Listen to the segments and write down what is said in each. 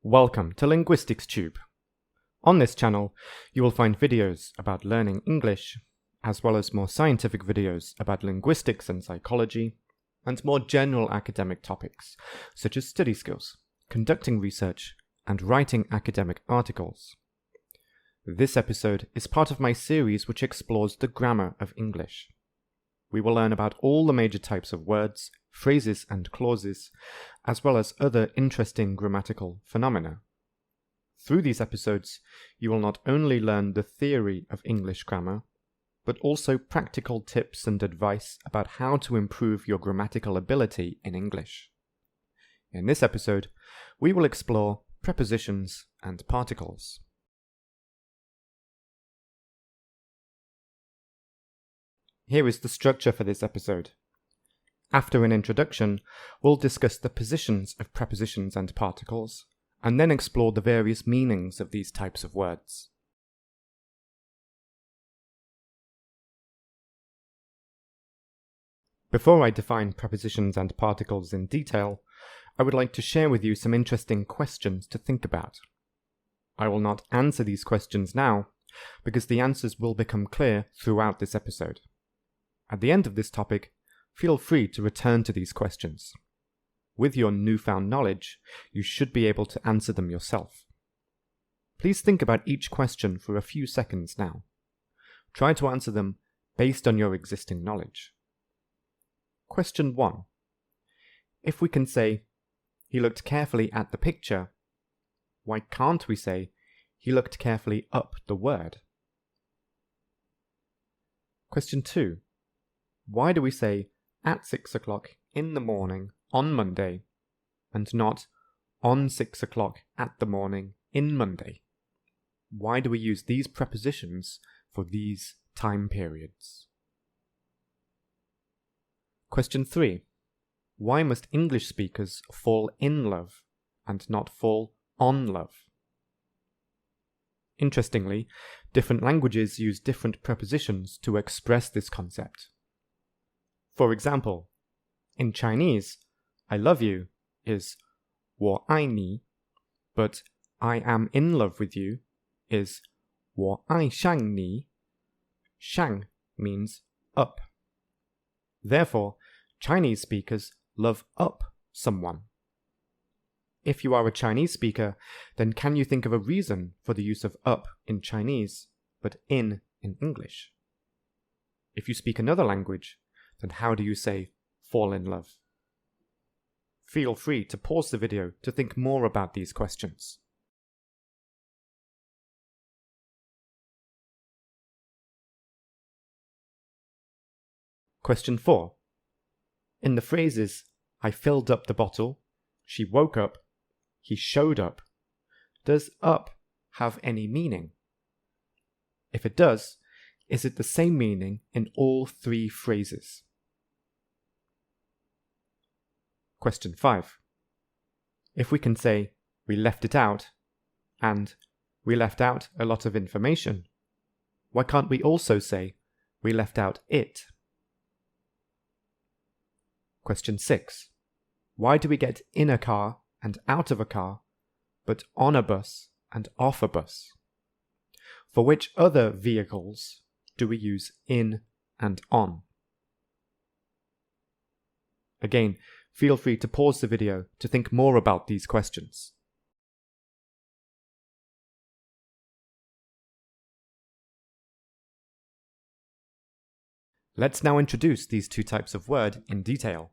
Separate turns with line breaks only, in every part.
Welcome to Linguistics Tube. On this channel, you will find videos about learning English, as well as more scientific videos about linguistics and psychology, and more general academic topics, such as study skills, conducting research, and writing academic articles. This episode is part of my series which explores the grammar of English. We will learn about all the major types of words, phrases and clauses, as well as other interesting grammatical phenomena. Through these episodes, you will not only learn the theory of English grammar, but also practical tips and advice about how to improve your grammatical ability in English. In this episode, we will explore prepositions and particles. Here is the structure for this episode. After an introduction, we'll discuss the positions of prepositions and particles, and then explore the various meanings of these types of words. Before I define prepositions and particles in detail, I would like to share with you some interesting questions to think about. I will not answer these questions now, because the answers will become clear throughout this episode. At the end of this topic, feel free to return to these questions. With your newfound knowledge, you should be able to answer them yourself. Please think about each question for a few seconds now. Try to answer them based on your existing knowledge. Question 1. If we can say, he looked carefully at the picture, why can't we say, he looked carefully up the word? Question 2. Why do we say at 6 o'clock in the morning on Monday and not on 6 o'clock at the morning in Monday? Why do we use these prepositions for these time periods? Question 3. Why must English speakers fall in love and not fall on love? Interestingly, different languages use different prepositions to express this concept. For example, in Chinese, I love you is 我爱你, but I am in love with you is 我爱上你. Shang means up. Therefore, Chinese speakers love up someone. If you are a Chinese speaker, then can you think of a reason for the use of up in Chinese, but in English? If you speak another language, then how do you say fall in love? Feel free to pause the video to think more about these questions. Question 4. In the phrases, I filled up the bottle, she woke up, he showed up, does up have any meaning? If it does, is it the same meaning in all three phrases? Question 5. If we can say, we left it out, and we left out a lot of information, why can't we also say, we left out it? Question 6. Why do we get in a car and out of a car, but on a bus and off a bus? For which other vehicles do we use in and on? Again, feel free to pause the video to think more about these questions. Let's now introduce these two types of word in detail.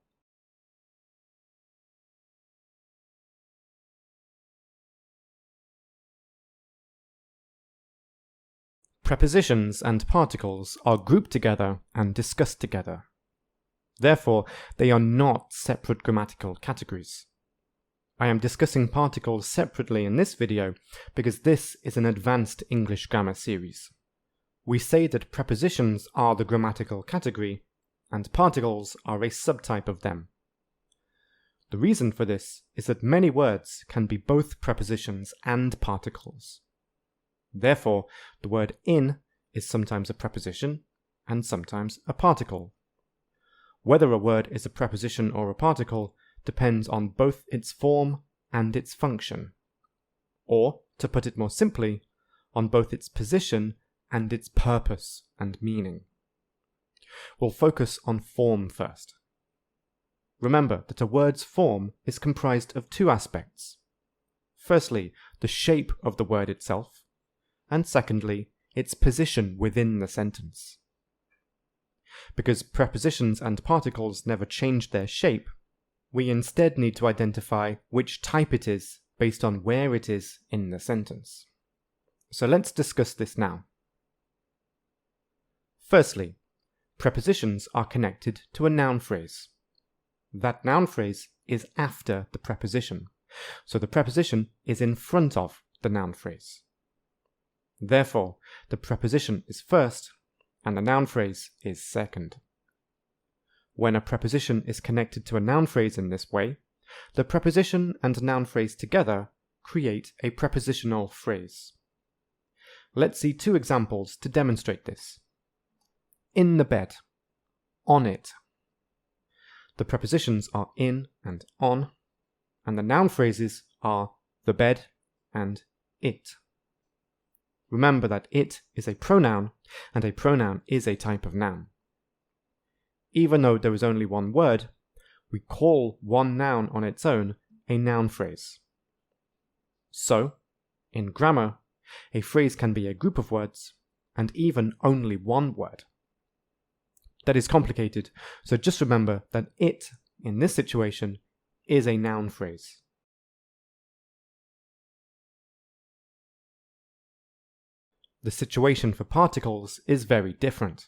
Prepositions and particles are grouped together and discussed together. Therefore, they are not separate grammatical categories. I am discussing particles separately in this video because this is an advanced English grammar series. We say that prepositions are the grammatical category and particles are a subtype of them. The reason for this is that many words can be both prepositions and particles. Therefore, the word in is sometimes a preposition and sometimes a particle. Whether a word is a preposition or a particle depends on both its form and its function. or, to put it more simply, on both its position and its purpose and meaning. We'll focus on form first. Remember that a word's form is comprised of two aspects. Firstly, the shape of the word itself, and secondly, its position within the sentence. Because prepositions and particles never change their shape, we instead need to identify which type it is based on where it is in the sentence. So let's discuss this now. Firstly, prepositions are connected to a noun phrase. That noun phrase is after the preposition, so the preposition is in front of the noun phrase. Therefore, the preposition is first and the noun phrase is second. When a preposition is connected to a noun phrase in this way, the preposition and noun phrase together create a prepositional phrase. Let's see two examples to demonstrate this. In the bed, on it. The prepositions are in and on, and the noun phrases are the bed and it. Remember that it is a pronoun, and a pronoun is a type of noun. Even though there is only one word, we call one noun on its own a noun phrase. So, in grammar, a phrase can be a group of words, and even only one word. That is complicated, so just remember that it, in this situation, is a noun phrase. The situation for particles is very different.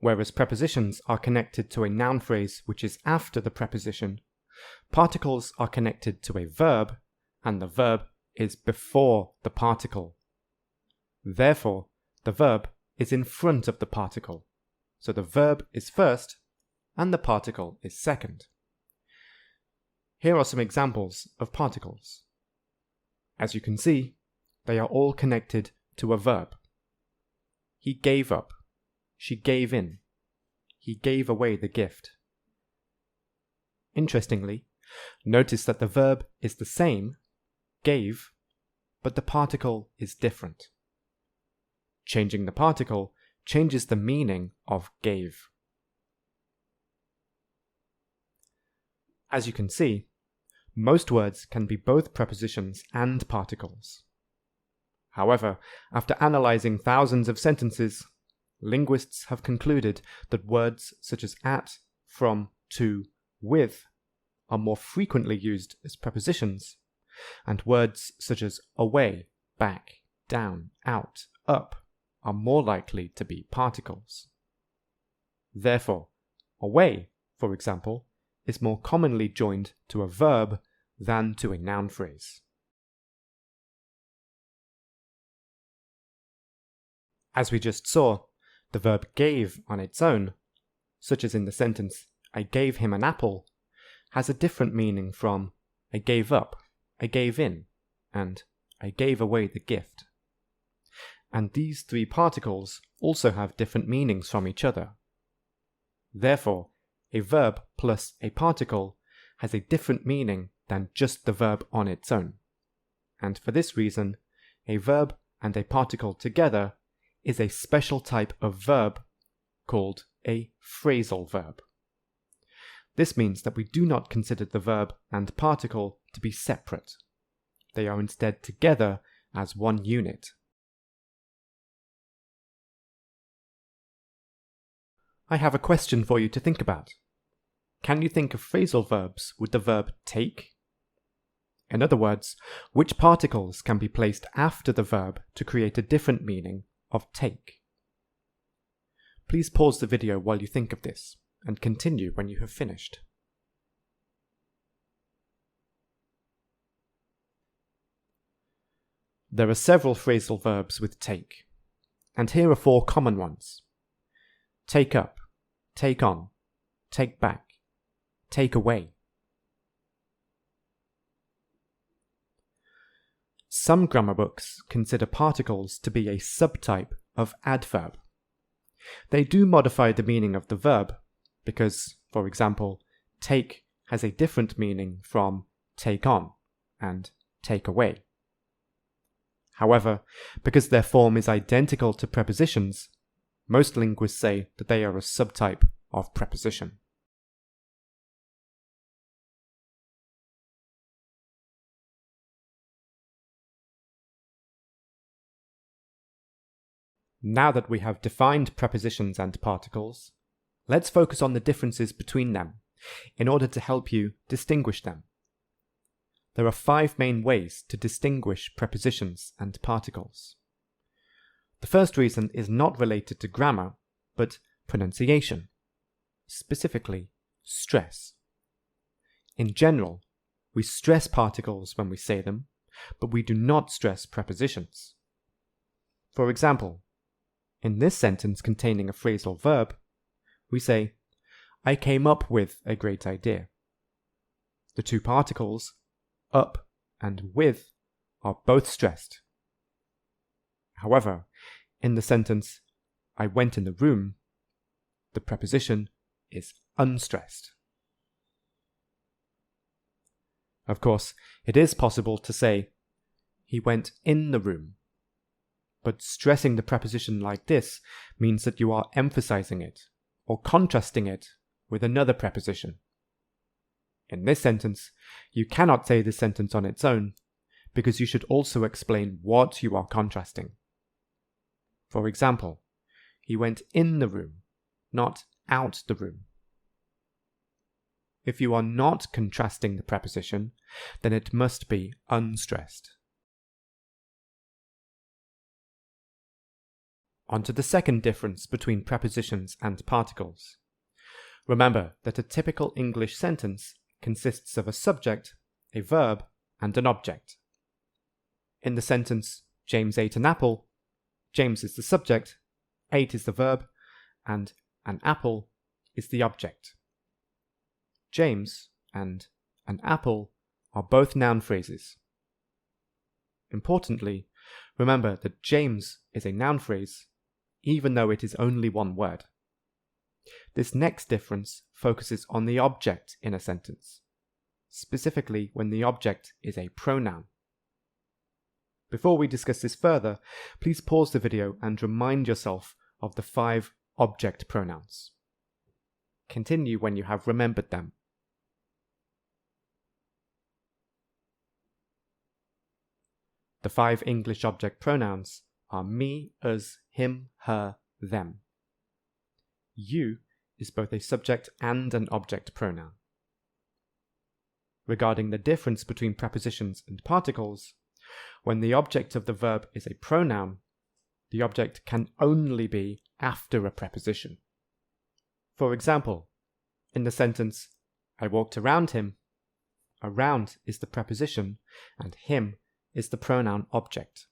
Whereas prepositions are connected to a noun phrase which is after the preposition, particles are connected to a verb, and the verb is before the particle. Therefore, the verb is in front of the particle, so the verb is first and the particle is second. Here are some examples of particles. As you can see, they are all connected to a verb. He gave up. She gave in. He gave away the gift. Interestingly, notice that the verb is the same, gave, but the particle is different. Changing the particle changes the meaning of gave. As you can see, most words can be both prepositions and particles. However, after analyzing thousands of sentences, linguists have concluded that words such as at, from, to, with are more frequently used as prepositions, and words such as away, back, down, out, up are more likely to be particles. Therefore, away, for example, is more commonly joined to a verb than to a noun phrase. As we just saw, the verb gave on its own, such as in the sentence, I gave him an apple, has a different meaning from I gave up, I gave in, and I gave away the gift. And these three particles also have different meanings from each other. Therefore, a verb plus a particle has a different meaning than just the verb on its own. And for this reason, a verb and a particle together is a special type of verb called a phrasal verb. This means that we do not consider the verb and particle to be separate. They are instead together as one unit. I have a question for you to think about. Can you think of phrasal verbs with the verb take? In other words, which particles can be placed after the verb to create a different meaning of take? Please pause the video while you think of this, and continue when you have finished. There are several phrasal verbs with take, and here are 4 common ones. Take up, take on, take back, take away. Some grammar books consider particles to be a subtype of adverb. They do modify the meaning of the verb because, for example, take has a different meaning from take on and take away. However, because their form is identical to prepositions, most linguists say that they are a subtype of preposition. Now that we have defined prepositions and particles, let's focus on the differences between them in order to help you distinguish them. There are 5 main ways to distinguish prepositions and particles. The first reason is not related to grammar, but pronunciation, specifically stress. In general, we stress particles when we say them, but we do not stress prepositions. For example, in this sentence containing a phrasal verb, we say, I came up with a great idea. The 2 particles, up and with, are both stressed. However, in the sentence, I went in the room, the preposition is unstressed. Of course, it is possible to say, he went in the room. But stressing the preposition like this means that you are emphasizing it or contrasting it with another preposition. In this sentence, you cannot say this sentence on its own because you should also explain what you are contrasting. For example, he went in the room, not out the room. If you are not contrasting the preposition, then it must be unstressed. On to the second difference between prepositions and particles. Remember that a typical English sentence consists of a subject, a verb, and an object. In the sentence, James ate an apple, James is the subject, ate is the verb, and an apple is the object. James and an apple are both noun phrases. Importantly, remember that James is a noun phrase, even though it is only one word. This next difference focuses on the object in a sentence, specifically when the object is a pronoun. Before we discuss this further, please pause the video and remind yourself of the 5 object pronouns. Continue when you have remembered them. The 5 English object pronouns are me, us, him, her, them. You is both a subject and an object pronoun. Regarding the difference between prepositions and particles, when the object of the verb is a pronoun, the object can only be after a preposition. For example, in the sentence, I walked around him, around is the preposition and him is the pronoun object.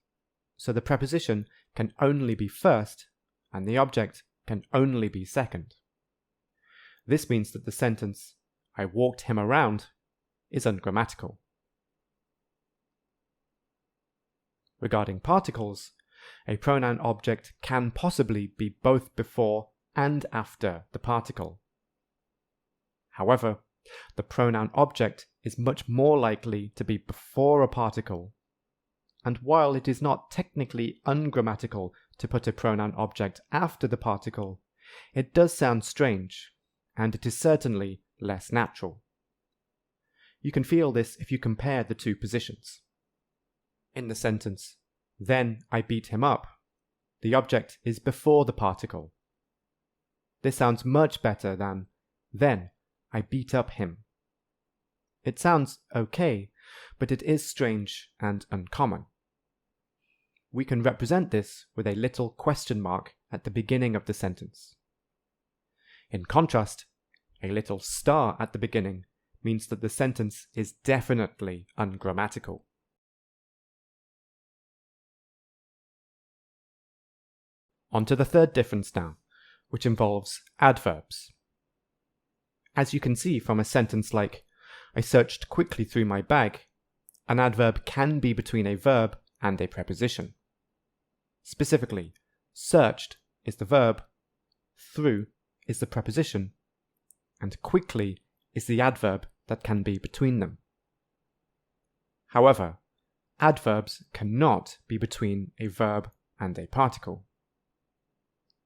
So the preposition can only be first and the object can only be second. This means that the sentence, I walked him around, is ungrammatical. Regarding particles, a pronoun object can possibly be both before and after the particle. However, the pronoun object is much more likely to be before a particle, and while it is not technically ungrammatical to put a pronoun object after the particle, it does sound strange, and it is certainly less natural. You can feel this if you compare the 2 positions. In the sentence, then I beat him up, the object is before the particle. This sounds much better than, then I beat up him. It sounds okay, but it is strange and uncommon. We can represent this with a little question mark at the beginning of the sentence. In contrast, a little star at the beginning means that the sentence is definitely ungrammatical. On to the third difference now, which involves adverbs. As you can see from a sentence like, I searched quickly through my bag, an adverb can be between a verb and a preposition. Specifically, searched is the verb, through is the preposition, and quickly is the adverb that can be between them. However, adverbs cannot be between a verb and a particle.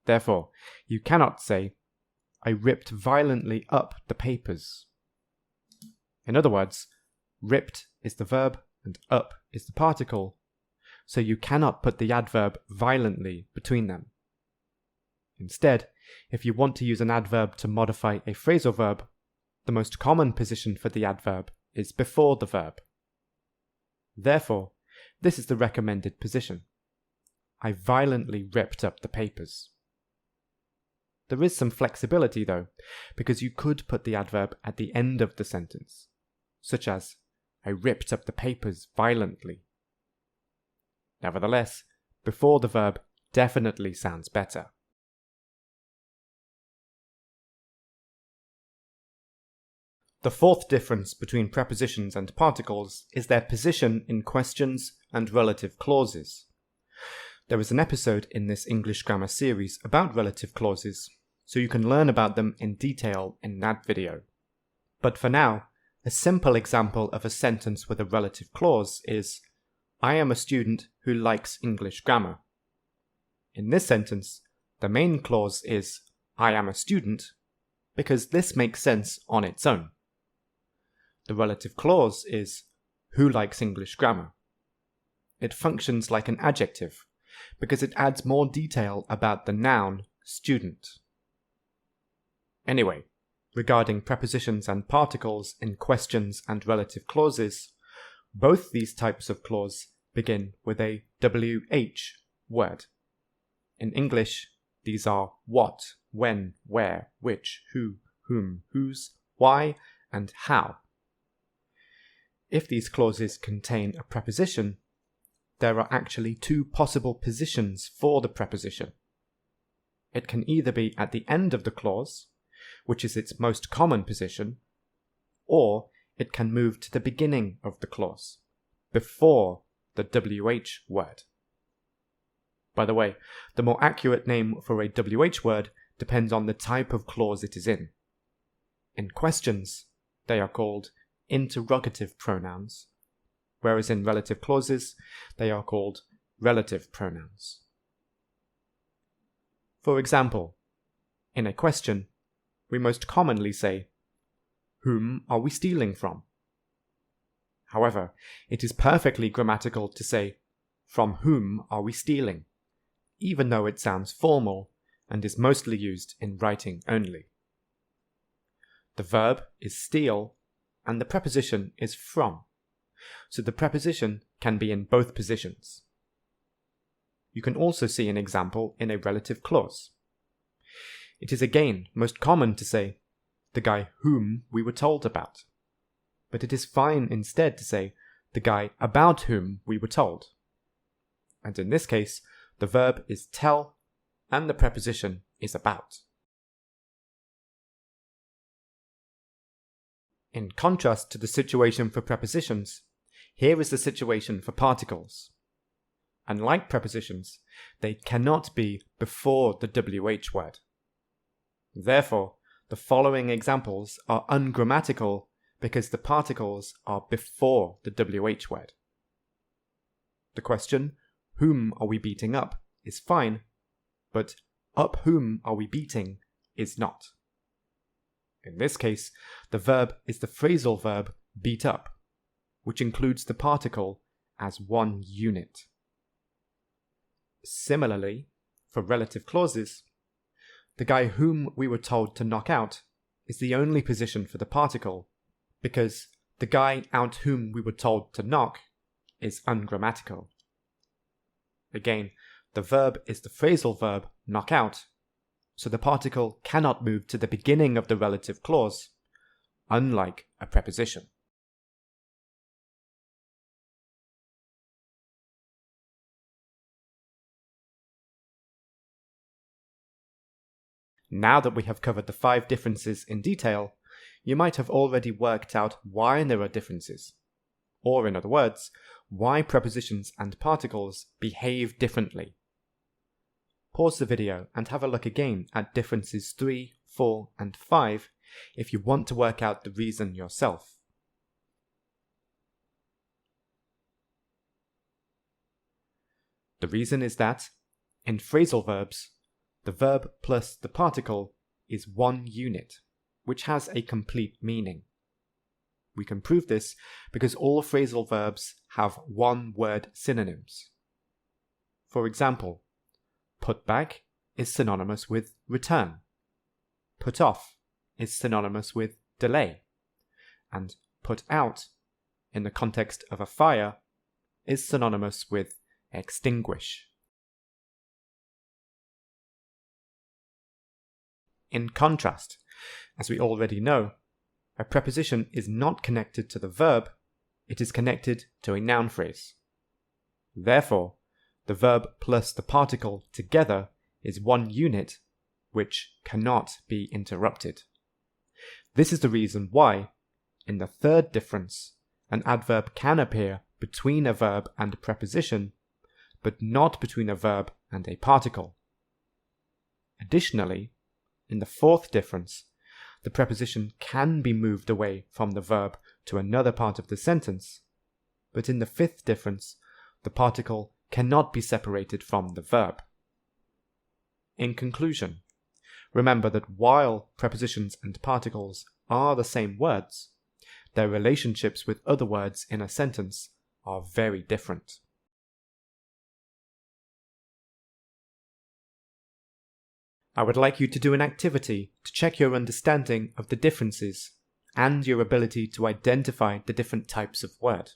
Therefore, you cannot say, I ripped violently up the papers. In other words, ripped is the verb and up is the particle, so you cannot put the adverb violently between them. Instead, if you want to use an adverb to modify a phrasal verb, the most common position for the adverb is before the verb. Therefore, this is the recommended position. I violently ripped up the papers. There is some flexibility though, because you could put the adverb at the end of the sentence, such as, I ripped up the papers violently. Nevertheless, before the verb definitely sounds better. The fourth difference between prepositions and particles is their position in questions and relative clauses. There is an episode in this English grammar series about relative clauses, so you can learn about them in detail in that video. But for now, a simple example of a sentence with a relative clause is, I am a student who likes English grammar. In this sentence, the main clause is, I am a student, because this makes sense on its own. The relative clause is, who likes English grammar? It functions like an adjective, because it adds more detail about the noun, student. Anyway, regarding prepositions and particles in questions and relative clauses, both these types of clause begin with a WH word. In English, these are what, when, where, which, who, whom, whose, why, and how. If these clauses contain a preposition, there are actually two possible positions for the preposition. It can either be at the end of the clause, which is its most common position, or it can move to the beginning of the clause, before the WH word. By the way, the more accurate name for a WH word depends on the type of clause it is in. In questions, they are called interrogative pronouns, whereas in relative clauses, they are called relative pronouns. For example, in a question, we most commonly say, whom are we stealing from? However, it is perfectly grammatical to say, from whom are we stealing, even though it sounds formal and is mostly used in writing only. The verb is steal, and the preposition is from, so the preposition can be in both positions. You can also see an example in a relative clause. It is again most common to say, the guy whom we were told about, but it is fine instead to say, the guy about whom we were told. And in this case, the verb is tell, and the preposition is about. In contrast to the situation for prepositions, here is the situation for particles. Unlike prepositions, they cannot be before the WH word. Therefore, the following examples are ungrammatical because the particles are before the WH word. The question, whom are we beating up, is fine, but up whom are we beating is not. In this case, the verb is the phrasal verb beat up, which includes the particle as one unit. Similarly, for relative clauses, the guy whom we were told to knock out is the only position for the particle, because the guy out whom we were told to knock is ungrammatical. Again, the verb is the phrasal verb knock out, so the particle cannot move to the beginning of the relative clause, unlike a preposition. Now that we have covered the 5 differences in detail, you might have already worked out why there are differences, or in other words, why prepositions and particles behave differently. Pause the video and have a look again at differences 3, 4, and 5 if you want to work out the reason yourself. The reason is that, in phrasal verbs, the verb plus the particle is one unit, which has a complete meaning. We can prove this because all phrasal verbs have one-word synonyms. For example, put back is synonymous with return. Put off is synonymous with delay. And put out, in the context of a fire, is synonymous with extinguish. In contrast, as we already know, a preposition is not connected to the verb, it is connected to a noun phrase. Therefore, the verb plus the particle together is one unit which cannot be interrupted. This is the reason why, in the third difference, an adverb can appear between a verb and a preposition, but not between a verb and a particle. Additionally, in the fourth difference, the preposition can be moved away from the verb to another part of the sentence, but in the fifth difference, the particle cannot be separated from the verb. In conclusion, remember that while prepositions and particles are the same words, their relationships with other words in a sentence are very different. I would like you to do an activity to check your understanding of the differences and your ability to identify the different types of word.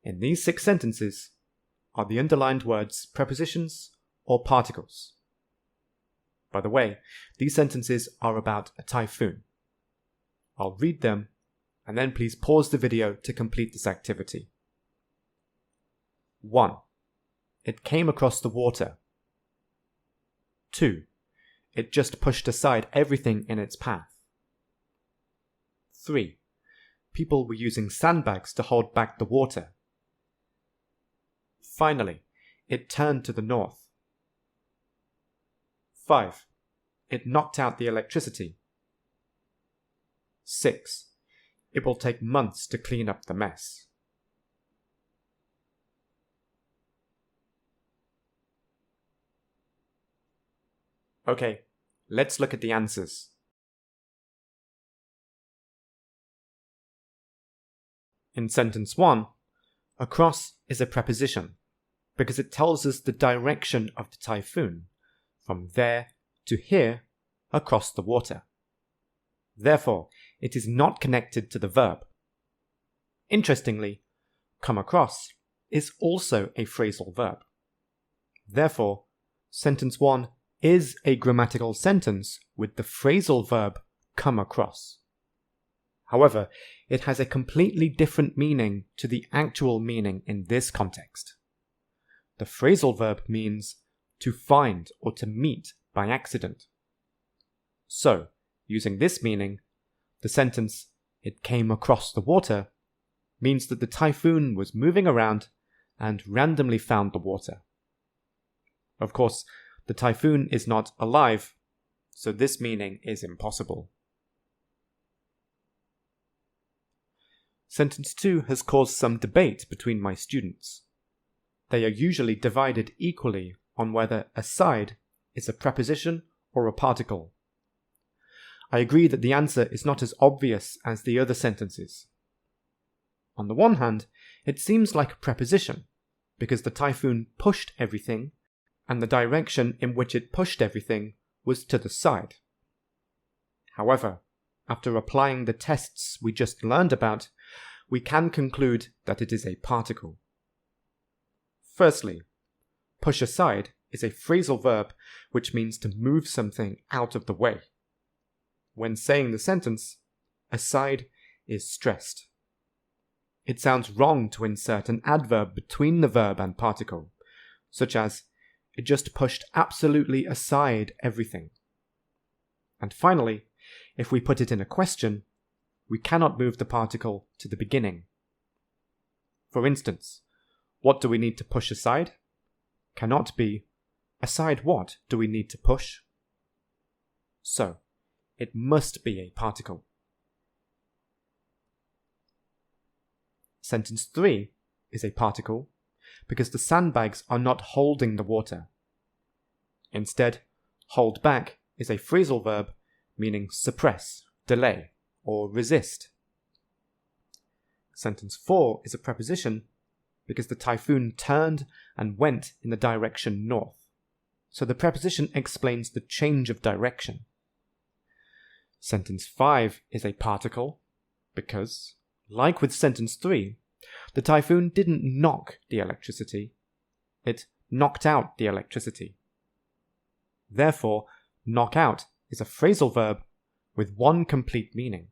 In these 6 sentences, are the underlined words prepositions or particles? By the way, these sentences are about a typhoon. I'll read them, and then please pause the video to complete this activity. 1. It came across the water. 2. It just pushed aside everything in its path. 3. People were using sandbags to hold back the water. Finally, it turned to the north. 5. It knocked out the electricity. 6. It will take months to clean up the mess. Okay, let's look at the answers. In sentence 1, across is a preposition because it tells us the direction of the typhoon, from there to here across the water. Therefore, it is not connected to the verb. Interestingly, come across is also a phrasal verb. Therefore, sentence 1 is a grammatical sentence with the phrasal verb come across. However, it has a completely different meaning to the actual meaning in this context. The phrasal verb means to find or to meet by accident. So, using this meaning, the sentence, "It came across the water," means that the typhoon was moving around and randomly found the water. Of course, the typhoon is not alive, so this meaning is impossible. Sentence 2 has caused some debate between my students. They are usually divided equally on whether aside is a preposition or a particle. I agree that the answer is not as obvious as the other sentences. On the one hand, it seems like a preposition, because the typhoon pushed everything, and the direction in which it pushed everything was to the side. However, after applying the tests we just learned about, we can conclude that it is a particle. Firstly, push aside is a phrasal verb which means to move something out of the way. When saying the sentence, aside is stressed. It sounds wrong to insert an adverb between the verb and particle, such as, it just pushed absolutely aside everything. And finally, if we put it in a question, we cannot move the particle to the beginning. For instance, what do we need to push aside? Cannot be, aside what do we need to push? So, it must be a particle. Sentence 3 is a particle because the sandbags are not holding the water. Instead, hold back is a phrasal verb meaning suppress, delay, or resist. Sentence 4 is a preposition because the typhoon turned and went in the direction north. So the preposition explains the change of direction. Sentence 5 is a particle because, like with sentence 3, the typhoon didn't knock the electricity, it knocked out the electricity. Therefore, knock out is a phrasal verb with one complete meaning.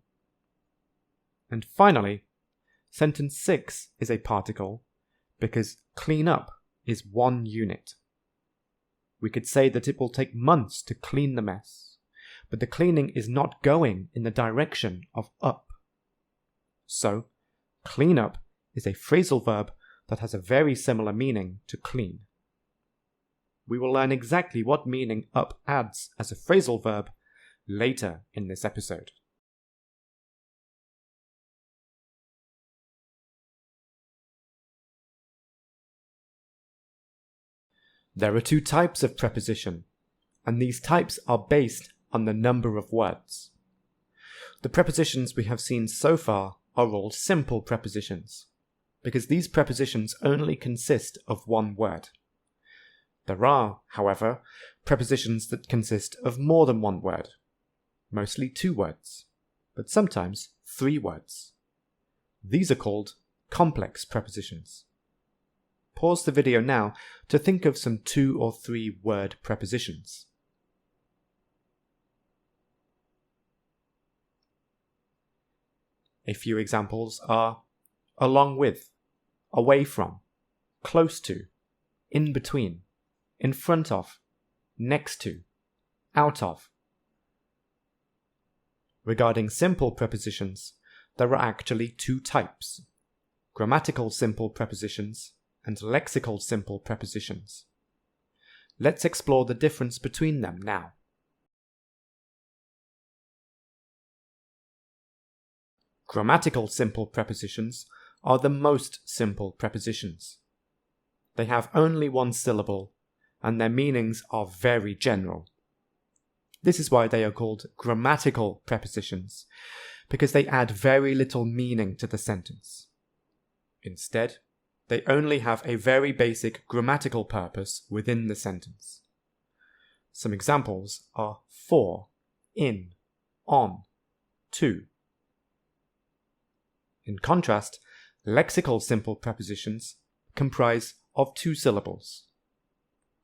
And finally, sentence 6 is a particle because clean up is one unit. We could say that it will take months to clean the mess, but the cleaning is not going in the direction of up. So, clean up is a phrasal verb that has a very similar meaning to clean. We will learn exactly what meaning up adds as a phrasal verb later in this episode. There are two types of preposition, and these types are based on the number of words. The prepositions we have seen so far are all simple prepositions, because these prepositions only consist of one word. There are, however, prepositions that consist of more than one word, mostly 2 words, but sometimes 3 words. These are called complex prepositions. Pause the video now to think of some 2 or 3 word prepositions. A few examples are along with, away from, close to, in between, in front of, next to, out of. Regarding simple prepositions, there are actually 2 types: grammatical simple prepositions and lexical simple prepositions. Let's explore the difference between them now. Grammatical simple prepositions are the most simple prepositions. They have only one syllable, and their meanings are very general. This is why they are called grammatical prepositions, because they add very little meaning to the sentence. Instead, they only have a very basic grammatical purpose within the sentence. Some examples are for, in, on, to. In contrast, lexical simple prepositions comprise of 2 syllables.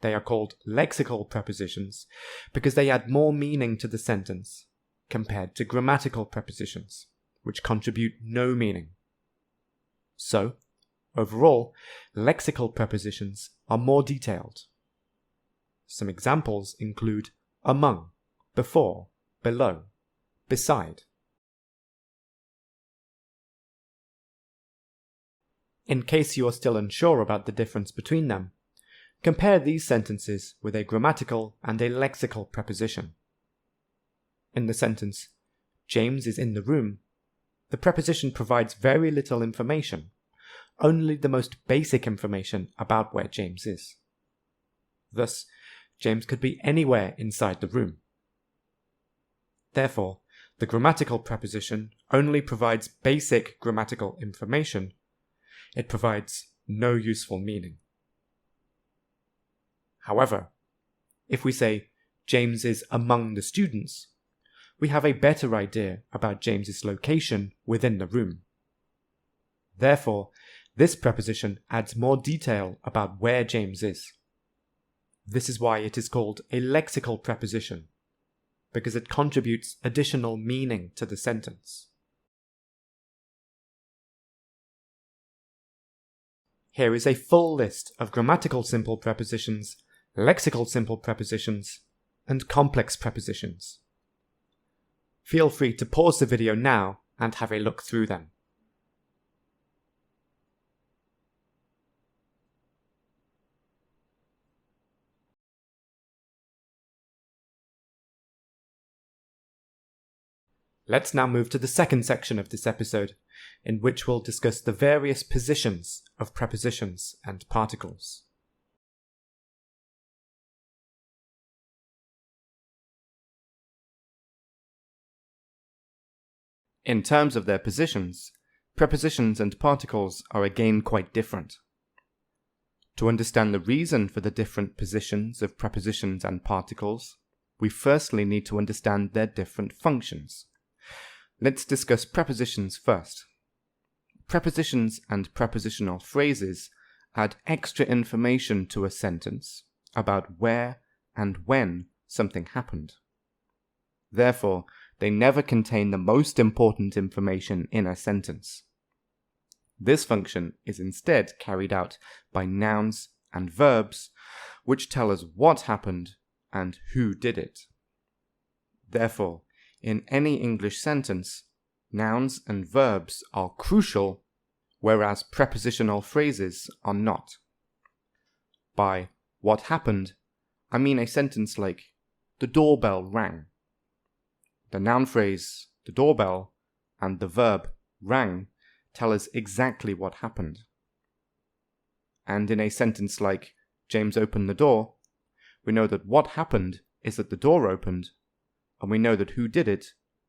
They are called lexical prepositions because they add more meaning to the sentence compared to grammatical prepositions, which contribute no meaning. So, overall, lexical prepositions are more detailed. Some examples include among, before, below, beside. In case you are still unsure about the difference between them, compare these sentences with a grammatical and a lexical preposition. In the sentence, James is in the room, the preposition provides very little information, only the most basic information about where James is. Thus, James could be anywhere inside the room. Therefore, the grammatical preposition only provides basic grammatical information. It provides no useful meaning. However, if we say James is among the students, we have a better idea about James's location within the room. Therefore, this preposition adds more detail about where James is. This is why it is called a lexical preposition, because it contributes additional meaning to the sentence. Here is a full list of grammatical simple prepositions, lexical simple prepositions, and complex prepositions. Feel free to pause the video now and have a look through them. Let's now move to the second section of this episode, in which we'll discuss the various positions of prepositions and particles. In terms of their positions, prepositions and particles are again quite different. To understand the reason for the different positions of prepositions and particles, we firstly need to understand their different functions. Let's discuss prepositions first. Prepositions and prepositional phrases add extra information to a sentence about where and when something happened. Therefore, they never contain the most important information in a sentence. This function is instead carried out by nouns and verbs, which tell us what happened and who did it. Therefore, in any English sentence, nouns and verbs are crucial, whereas prepositional phrases are not. By what happened, I mean a sentence like, the doorbell rang. The noun phrase, the doorbell, and the verb, rang, tell us exactly what happened. And in a sentence like, James opened the door, we know that what happened is that the door opened, and we know that who did it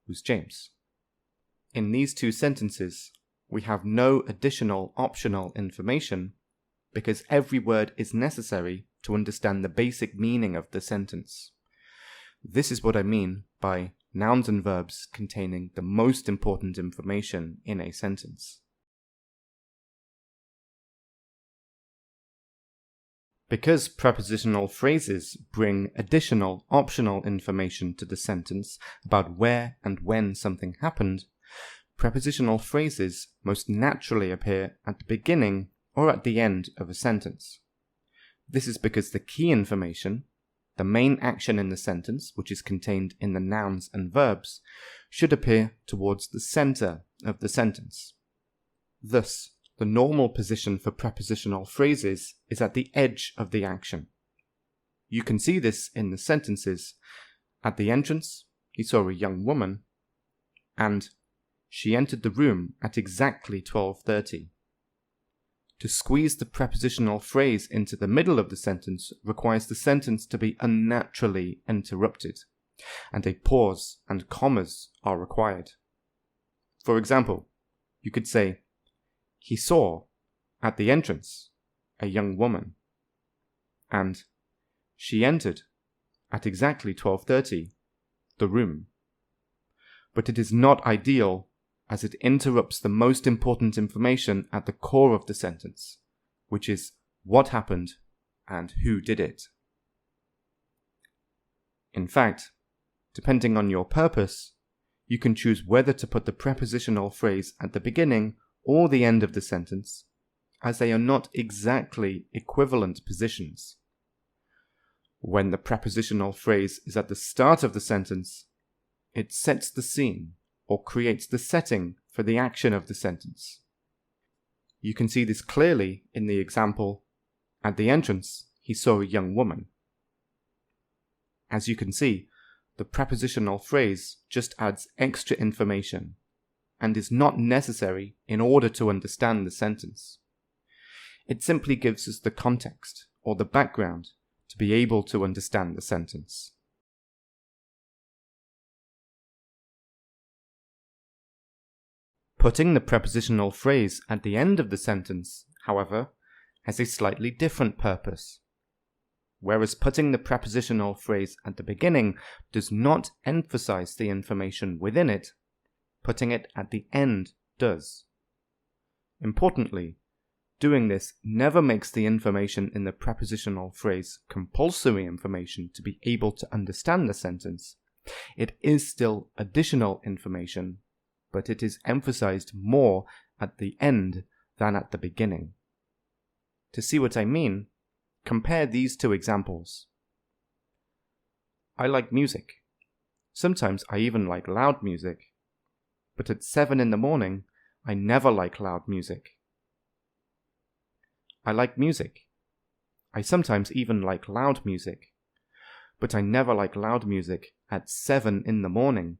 was James. In these two sentences, we have no additional optional information because every word is necessary to understand the basic meaning of the sentence. This is what I mean by nouns and verbs containing the most important information in a sentence. Because prepositional phrases bring additional optional information to the sentence about where and when something happened, prepositional phrases most naturally appear at the beginning or at the end of a sentence. This is because the key information, the main action in the sentence, which is contained in the nouns and verbs, should appear towards the center of the sentence. Thus, the normal position for prepositional phrases is at the edge of the action. You can see this in the sentences, at the entrance, he saw a young woman, and she entered the room at exactly 12:30. To squeeze the prepositional phrase into the middle of the sentence requires the sentence to be unnaturally interrupted, and a pause and commas are required. For example, you could say, he saw, at the entrance, a young woman, and she entered, at exactly 12:30, the room. But it is not ideal as it interrupts the most important information at the core of the sentence, which is what happened and who did it. In fact, depending on your purpose, you can choose whether to put the prepositional phrase at the beginning or the end of the sentence, as they are not exactly equivalent positions. When the prepositional phrase is at the start of the sentence, it sets the scene or creates the setting for the action of the sentence. You can see this clearly in the example, at the entrance, he saw a young woman. As you can see, the prepositional phrase just adds extra information and is not necessary in order to understand the sentence. It simply gives us the context or the background to be able to understand the sentence. Putting the prepositional phrase at the end of the sentence, however, has a slightly different purpose. Whereas putting the prepositional phrase at the beginning does not emphasize the information within it, putting it at the end does. Importantly, doing this never makes the information in the prepositional phrase compulsory information to be able to understand the sentence. It is still additional information, but it is emphasized more at the end than at the beginning. To see what I mean, compare these two examples. I like music. Sometimes I even like loud music. But at 7 in the morning, I never like loud music. I like music. I sometimes even like loud music. But I never like loud music at 7 in the morning.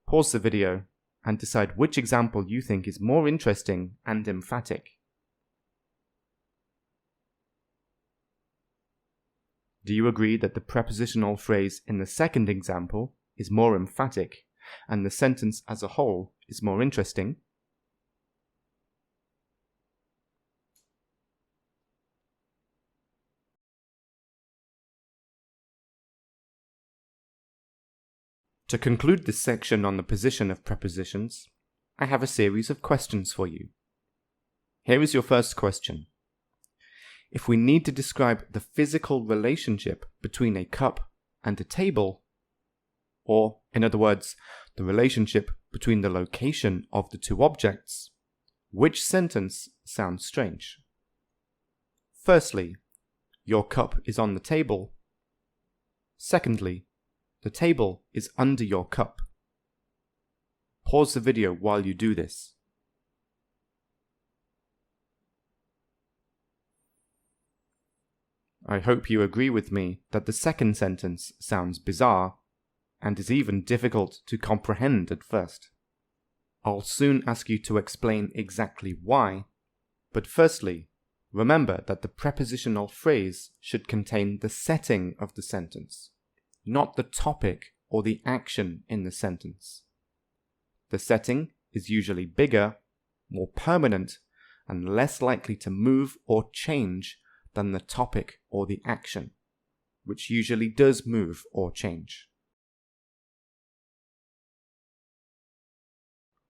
Pause the video and decide which example you think is more interesting and emphatic. Do you agree that the prepositional phrase in the second example is more emphatic and the sentence as a whole is more interesting? To conclude this section on the position of prepositions, I have a series of questions for you. Here is your first question. If we need to describe the physical relationship between a cup and a table, or, in other words, the relationship between the location of the two objects, which sentence sounds strange? Firstly, your cup is on the table. Secondly, the table is under your cup. Pause the video while you do this. I hope you agree with me that the second sentence sounds bizarre and is even difficult to comprehend at first. I'll soon ask you to explain exactly why, but firstly, remember that the prepositional phrase should contain the setting of the sentence, not the topic or the action in the sentence. The setting is usually bigger, more permanent, and less likely to move or change than the topic or the action, which usually does move or change.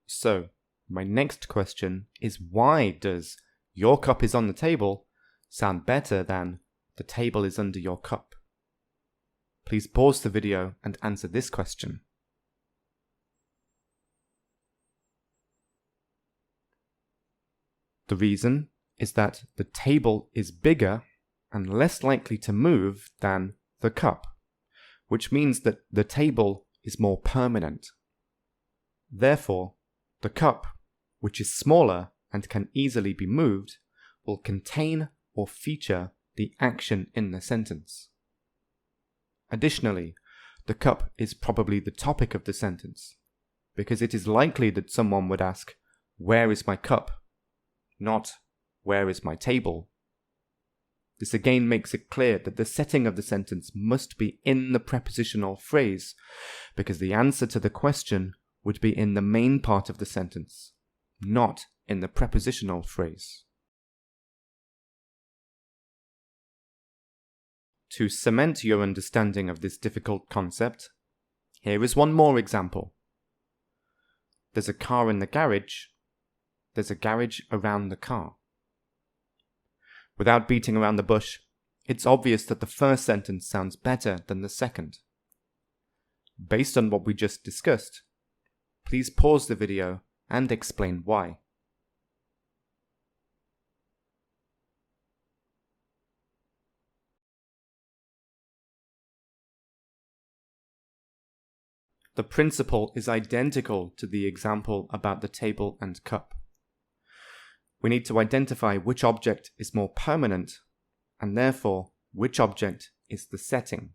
So, my next question is, why does "your cup is on the table" sound better than "the table is under your cup"? Please pause the video and answer this question. The reason is that the table is bigger and less likely to move than the cup, which means that the table is more permanent. Therefore, the cup, which is smaller and can easily be moved, will contain or feature the action in the sentence. Additionally, the cup is probably the topic of the sentence, because it is likely that someone would ask, "Where is my cup?" not "Where is my table?" This again makes it clear that the setting of the sentence must be in the prepositional phrase, because the answer to the question would be in the main part of the sentence, not in the prepositional phrase. To cement your understanding of this difficult concept, here is one more example. There's a car in the garage. There's a garage around the car. Without beating around the bush, it's obvious that the first sentence sounds better than the second. Based on what we just discussed, please pause the video and explain why. The principle is identical to the example about the table and cup. We need to identify which object is more permanent, and therefore which object is the setting.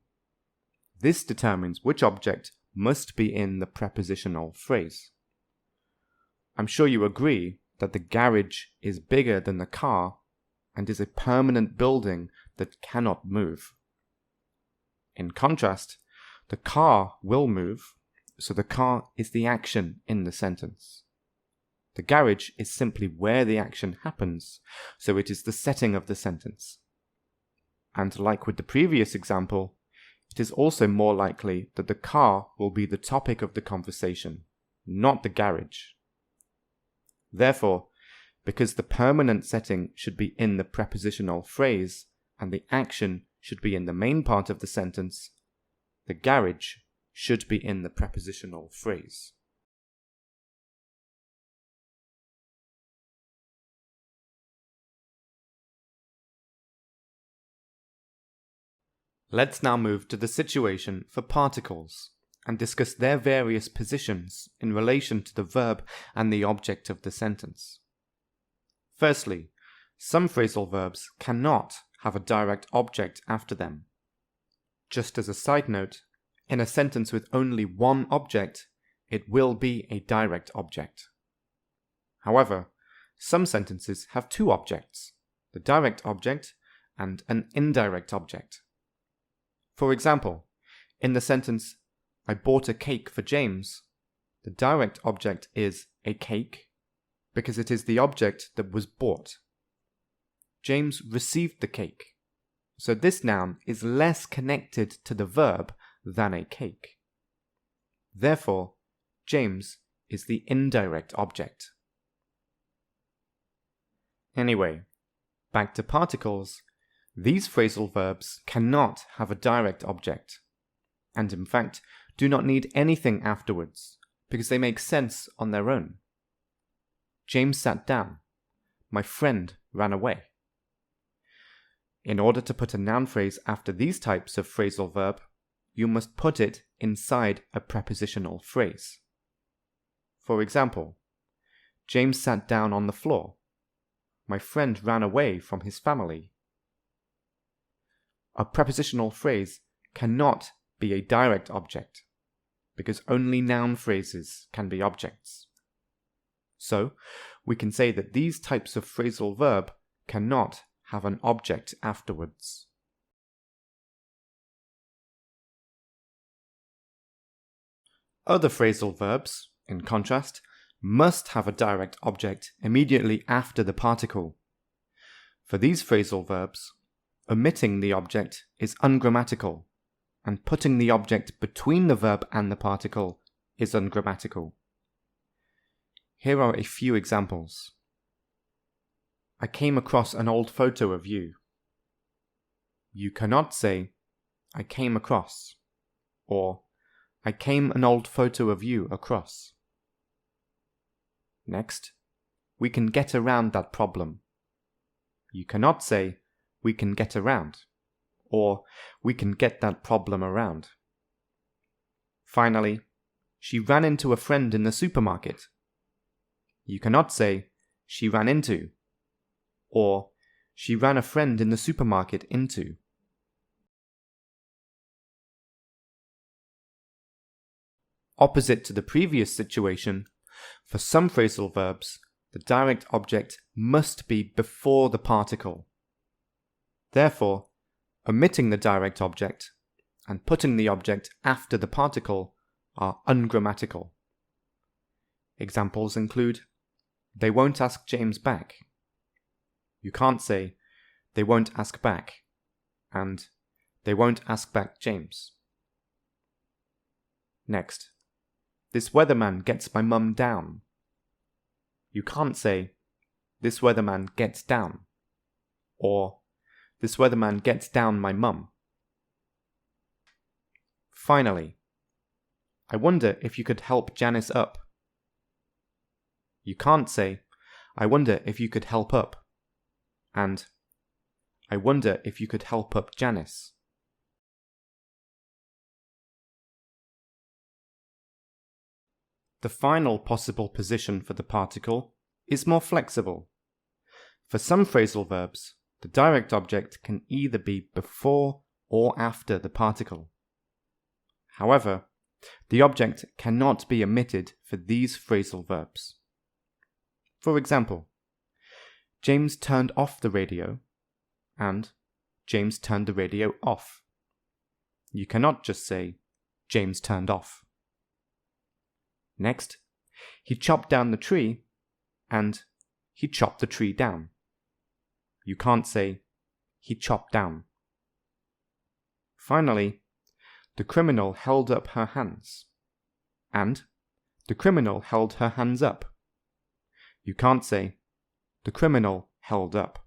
This determines which object must be in the prepositional phrase. I'm sure you agree that the garage is bigger than the car and is a permanent building that cannot move. In contrast, the car will move, so the car is the action in the sentence. The garage is simply where the action happens, so it is the setting of the sentence. And like with the previous example, it is also more likely that the car will be the topic of the conversation, not the garage. Therefore, because the permanent setting should be in the prepositional phrase and the action should be in the main part of the sentence, the garage should be in the prepositional phrase. Let's now move to the situation for particles and discuss their various positions in relation to the verb and the object of the sentence. Firstly, some phrasal verbs cannot have a direct object after them. Just as a side note, in a sentence with only one object, it will be a direct object. However, some sentences have two objects, the direct object and an indirect object. For example, in the sentence, I bought a cake for James, the direct object is a cake because it is the object that was bought. James received the cake, so this noun is less connected to the verb than a cake. Therefore, James is the indirect object. Anyway, back to particles. These phrasal verbs cannot have a direct object, and in fact do not need anything afterwards, because they make sense on their own. James sat down. My friend ran away. In order to put a noun phrase after these types of phrasal verb, you must put it inside a prepositional phrase. For example, James sat down on the floor. My friend ran away from his family. A prepositional phrase cannot be a direct object, because only noun phrases can be objects. So, we can say that these types of phrasal verb cannot have an object afterwards. Other phrasal verbs, in contrast, must have a direct object immediately after the particle. For these phrasal verbs, omitting the object is ungrammatical, and putting the object between the verb and the particle is ungrammatical. Here are a few examples. I came across an old photo of you. You cannot say, I came across, or I came an old photo of you across. Next, we can get around that problem. You cannot say, we can get around, or we can get that problem around. Finally, she ran into a friend in the supermarket. You cannot say, she ran into, or she ran a friend in the supermarket into. Opposite to the previous situation, for some phrasal verbs, the direct object must be before the particle. Therefore, omitting the direct object and putting the object after the particle are ungrammatical. Examples include, they won't ask James back. You can't say, they won't ask back, and they won't ask back James. Next, this weatherman gets my mum down. You can't say, this weatherman gets down, or this weatherman gets down my mum. Finally, I wonder if you could help Janice up. You can't say, I wonder if you could help up, and I wonder if you could help up Janice. The final possible position for the particle is more flexible. For some phrasal verbs, the direct object can either be before or after the particle. However, the object cannot be omitted for these phrasal verbs. For example, James turned off the radio, and James turned the radio off. You cannot just say, James turned off. Next, he chopped down the tree, and he chopped the tree down. You can't say, he chopped down. Finally, the criminal held up her hands, and the criminal held her hands up. You can't say, the criminal held up.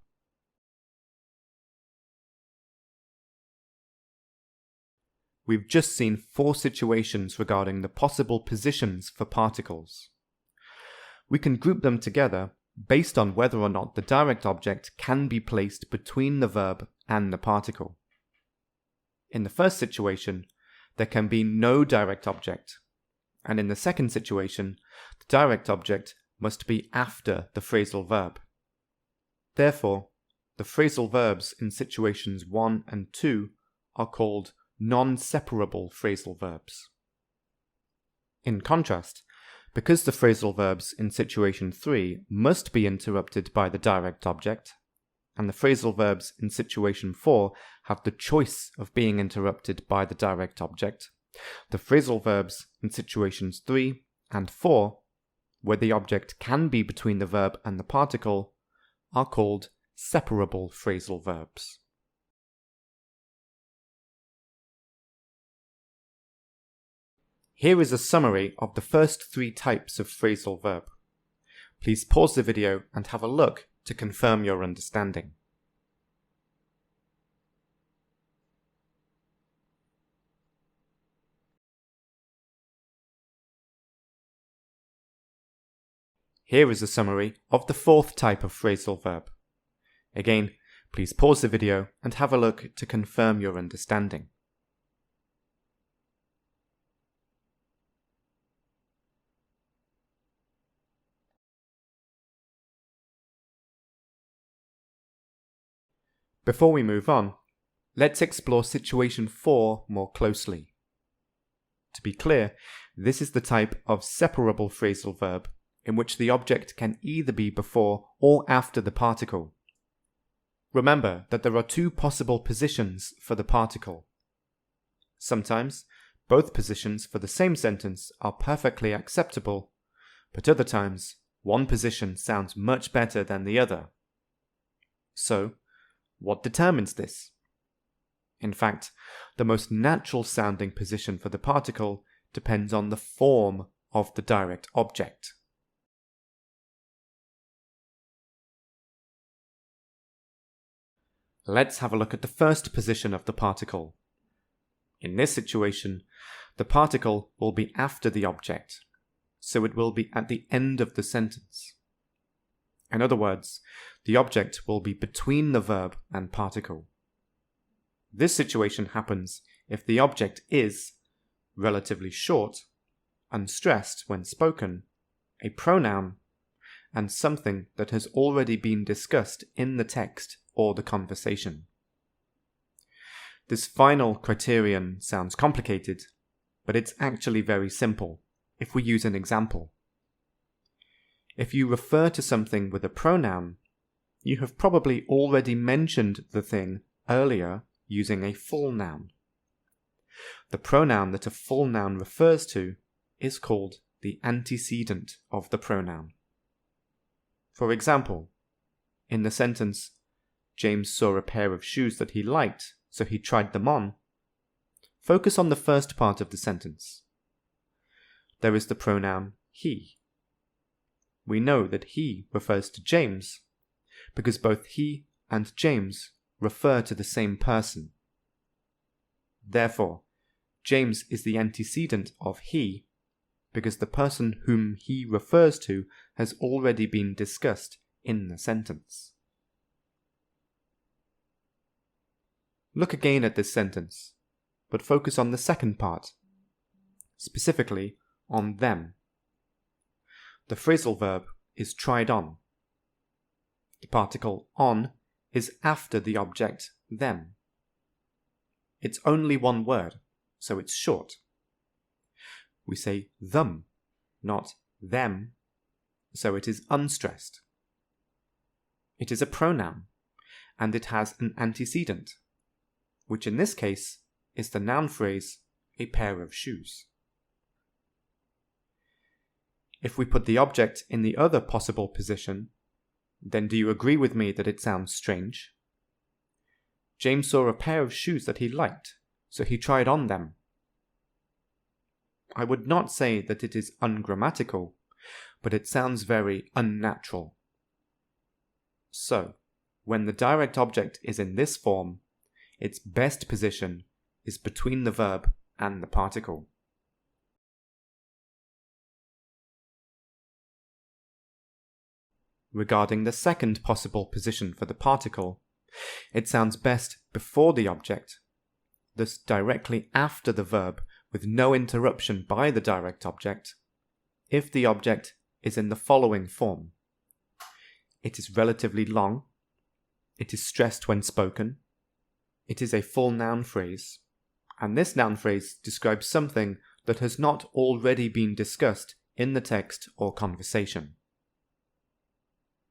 We've just seen 4 situations regarding the possible positions for particles. We can group them together based on whether or not the direct object can be placed between the verb and the particle. In the first situation, there can be no direct object, and in the second situation, the direct object must be after the phrasal verb. Therefore, the phrasal verbs in situations 1 and 2 are called non-separable phrasal verbs. In contrast, because the phrasal verbs in situation 3 must be interrupted by the direct object, and the phrasal verbs in situation 4 have the choice of being interrupted by the direct object, the phrasal verbs in situations 3 and 4, where the object can be between the verb and the particle, are called separable phrasal verbs. Here is a summary of the first 3 types of phrasal verb. Please pause the video and have a look to confirm your understanding. Here is a summary of the 4th type of phrasal verb. Again, please pause the video and have a look to confirm your understanding. Before we move on, let's explore situation 4 more closely. To be clear, this is the type of separable phrasal verb in which the object can either be before or after the particle. Remember that there are 2 possible positions for the particle. Sometimes, both positions for the same sentence are perfectly acceptable, but other times, one position sounds much better than the other. So, what determines this? In fact, the most natural sounding position for the particle depends on the form of the direct object. Let's have a look at the first position of the particle. In this situation, the particle will be after the object, so it will be at the end of the sentence. In other words, the object will be between the verb and particle. This situation happens if the object is relatively short, unstressed when spoken, a pronoun, and something that has already been discussed in the text or the conversation. This final criterion sounds complicated, but it's actually very simple if we use an example. If you refer to something with a pronoun, you have probably already mentioned the thing earlier using a full noun. The pronoun that a full noun refers to is called the antecedent of the pronoun. For example, in the sentence, James saw a pair of shoes that he liked, so he tried them on, focus on the first part of the sentence. There is the pronoun he. We know that he refers to James because both he and James refer to the same person. Therefore, James is the antecedent of he because the person whom he refers to has already been discussed in the sentence. Look again at this sentence, but focus on the second part, specifically on them. The phrasal verb is tried on. The particle on is after the object them. It's only one word, so it's short. We say them, not them, so it is unstressed. It is a pronoun, and it has an antecedent, which in this case is the noun phrase, a pair of shoes. If we put the object in the other possible position, then do you agree with me that it sounds strange? James saw a pair of shoes that he liked, so he tried on them. I would not say that it is ungrammatical, but it sounds very unnatural. So, when the direct object is in this form, its best position is between the verb and the particle. Regarding the second possible position for the particle, it sounds best before the object, thus directly after the verb with no interruption by the direct object, if the object is in the following form. It is relatively long, it is stressed when spoken, it is a full noun phrase, and this noun phrase describes something that has not already been discussed in the text or conversation.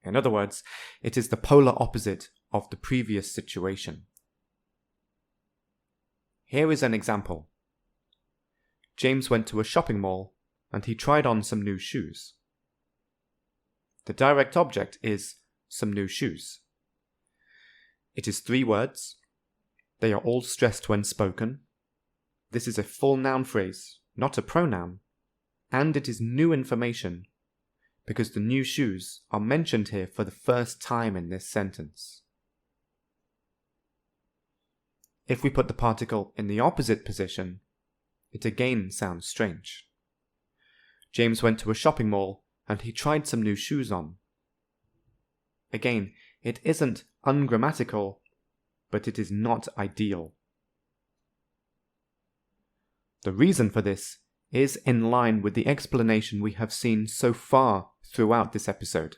In other words, it is the polar opposite of the previous situation. Here is an example. James went to a shopping mall and he tried on some new shoes. The direct object is some new shoes. It is 3 words. They are all stressed when spoken. This is a full noun phrase, not a pronoun, and it is new information because the new shoes are mentioned here for the first time in this sentence. If we put the particle in the opposite position, it again sounds strange. James went to a shopping mall and he tried some new shoes on. Again, it isn't ungrammatical, but it is not ideal. The reason for this is in line with the explanation we have seen so far throughout this episode.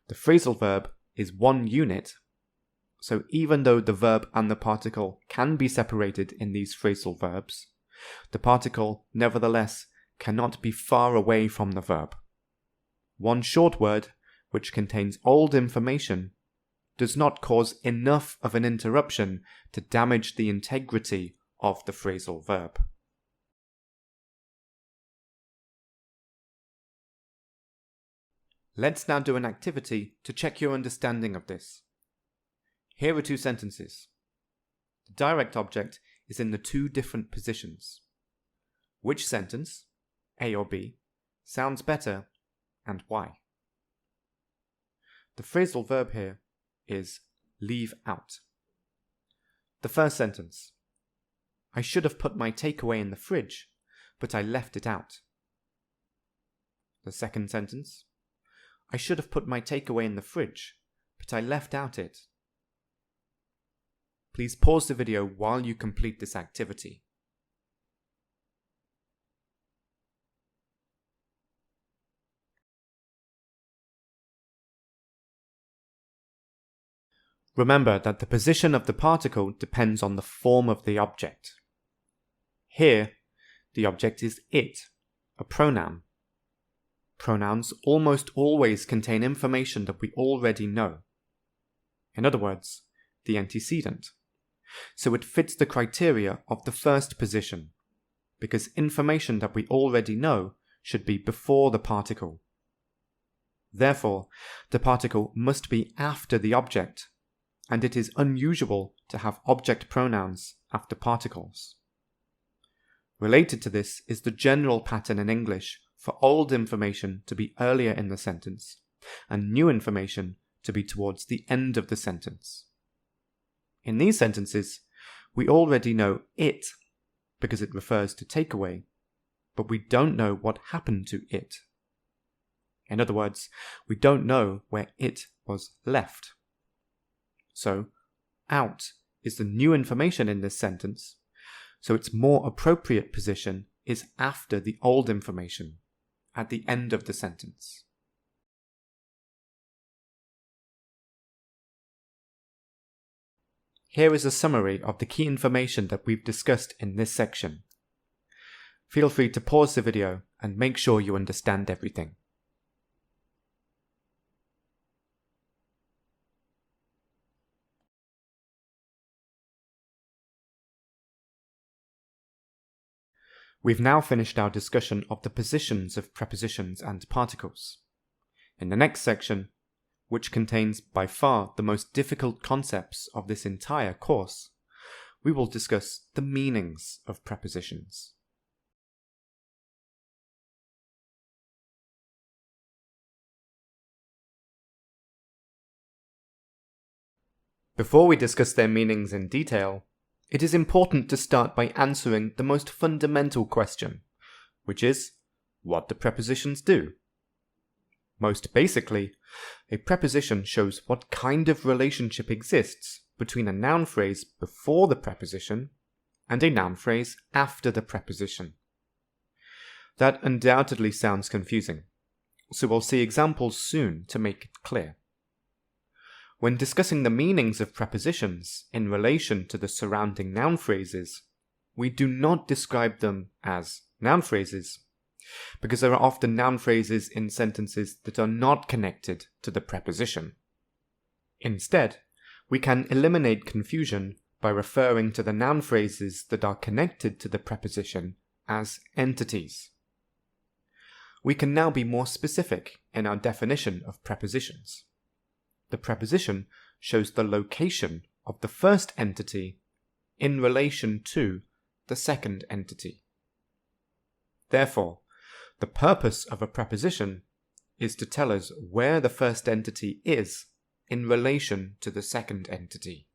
The phrasal verb is one unit, so even though the verb and the particle can be separated in these phrasal verbs, the particle nevertheless cannot be far away from the verb. One short word, which contains old information, does not cause enough of an interruption to damage the integrity of the phrasal verb. Let's now do an activity to check your understanding of this. Here are 2 sentences. The direct object is in the 2 different positions. Which sentence, A or B, sounds better and why? The phrasal verb here is leave out. The first sentence. I should have put my takeaway in the fridge, but I left it out. The second sentence. I should have put my takeaway in the fridge, but I left out it. Please pause the video while you complete this activity. Remember that the position of the particle depends on the form of the object. Here, the object is it, a pronoun. Pronouns almost always contain information that we already know. In other words, the antecedent. So it fits the criteria of the first position, because information that we already know should be before the particle. Therefore, the particle must be after the object, and it is unusual to have object pronouns after particles. Related to this is the general pattern in English for old information to be earlier in the sentence, and new information to be towards the end of the sentence. In these sentences, we already know it because it refers to takeaway, but we don't know what happened to it. In other words, we don't know where it was left. So, out is the new information in this sentence, so its more appropriate position is after the old information, at the end of the sentence. Here is a summary of the key information that we've discussed in this section. Feel free to pause the video and make sure you understand everything. We've now finished our discussion of the positions of prepositions and particles. In the next section, which contains by far the most difficult concepts of this entire course, we will discuss the meanings of prepositions. Before we discuss their meanings in detail, it is important to start by answering the most fundamental question, which is, what do prepositions do? Most basically, a preposition shows what kind of relationship exists between a noun phrase before the preposition and a noun phrase after the preposition. That undoubtedly sounds confusing, so we'll see examples soon to make it clear. When discussing the meanings of prepositions in relation to the surrounding noun phrases, we do not describe them as noun phrases, because there are often noun phrases in sentences that are not connected to the preposition. Instead, we can eliminate confusion by referring to the noun phrases that are connected to the preposition as entities. We can now be more specific in our definition of prepositions. The preposition shows the location of the first entity in relation to the second entity. Therefore, the purpose of a preposition is to tell us where the first entity is in relation to the second entity.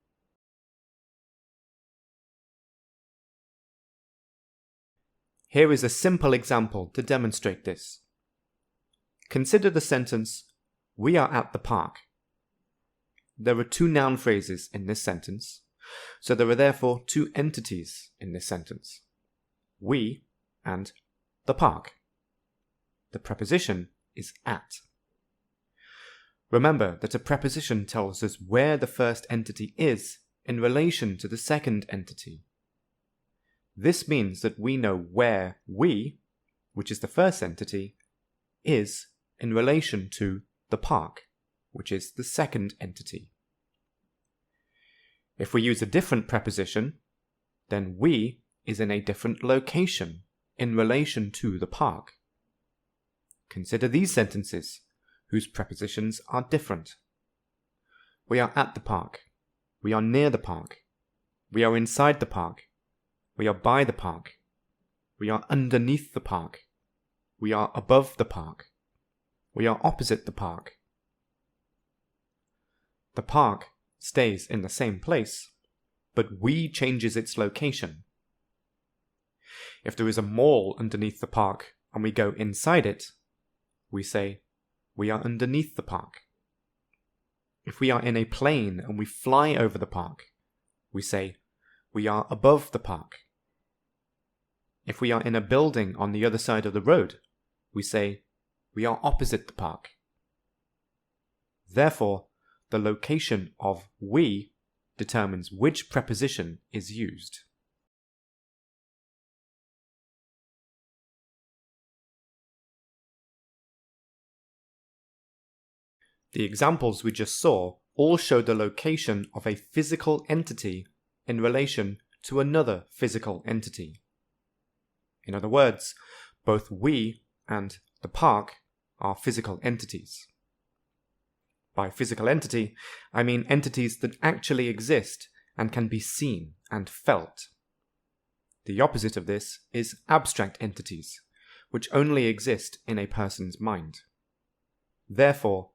Here is a simple example to demonstrate this. Consider the sentence, "We are at the park." There are two noun phrases in this sentence, so there are therefore two entities in this sentence, we and the park. The preposition is at. Remember that a preposition tells us where the first entity is in relation to the second entity. This means that we know where we, which is the first entity, is in relation to the park, which is the second entity. If we use a different preposition, then we is in a different location in relation to the park. Consider these sentences, whose prepositions are different. We are at the park. We are near the park. We are inside the park. We are by the park. We are underneath the park. We are above the park. We are opposite the park. The park stays in the same place, but we changes its location. If there is a mall underneath the park and we go inside it, we say, we are underneath the park. If we are in a plane and we fly over the park, we say, we are above the park. If we are in a building on the other side of the road, we say, we are opposite the park. Therefore, the location of we determines which preposition is used. The examples we just saw all show the location of a physical entity in relation to another physical entity. In other words, both we and the park are physical entities. By physical entity, I mean entities that actually exist and can be seen and felt. The opposite of this is abstract entities, which only exist in a person's mind. Therefore,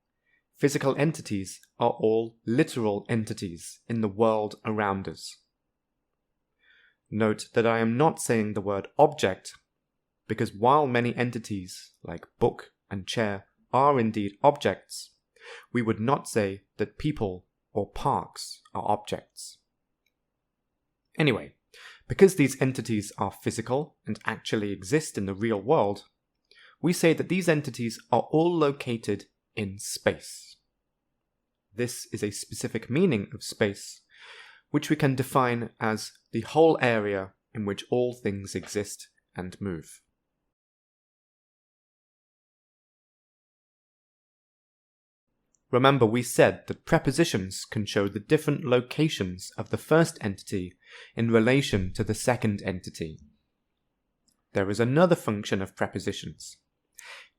physical entities are all literal entities in the world around us. Note that I am not saying the word object, because while many entities, like book and chair, are indeed objects, we would not say that people or parks are objects. Anyway, because these entities are physical and actually exist in the real world, we say that these entities are all located in space. This is a specific meaning of space, which we can define as the whole area in which all things exist and move. Remember, we said that prepositions can show the different locations of the first entity in relation to the second entity. There is another function of prepositions.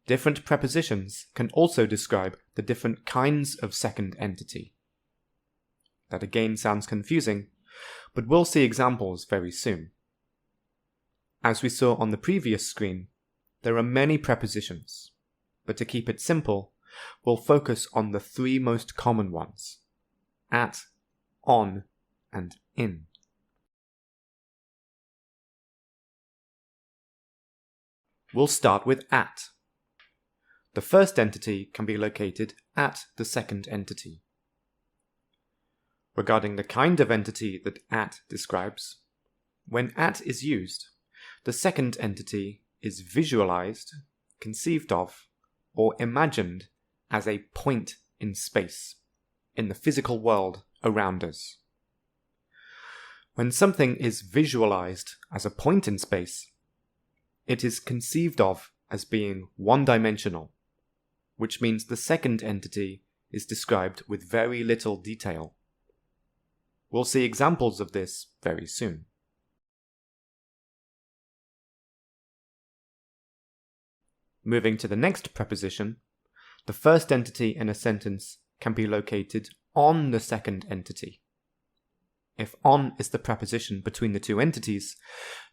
Different prepositions can also describe the different kinds of second entity. That again sounds confusing, but we'll see examples very soon. As we saw on the previous screen, there are many prepositions, but to keep it simple, we'll focus on the three most common ones: at, on, and in. We'll start with at. The first entity can be located at the second entity. Regarding the kind of entity that at describes, when at is used, the second entity is visualized, conceived of, or imagined as a point in space, in the physical world around us. When something is visualized as a point in space, it is conceived of as being one-dimensional, which means the second entity is described with very little detail. We'll see examples of this very soon. Moving to the next preposition, the first entity in a sentence can be located on the second entity. If on is the preposition between the two entities,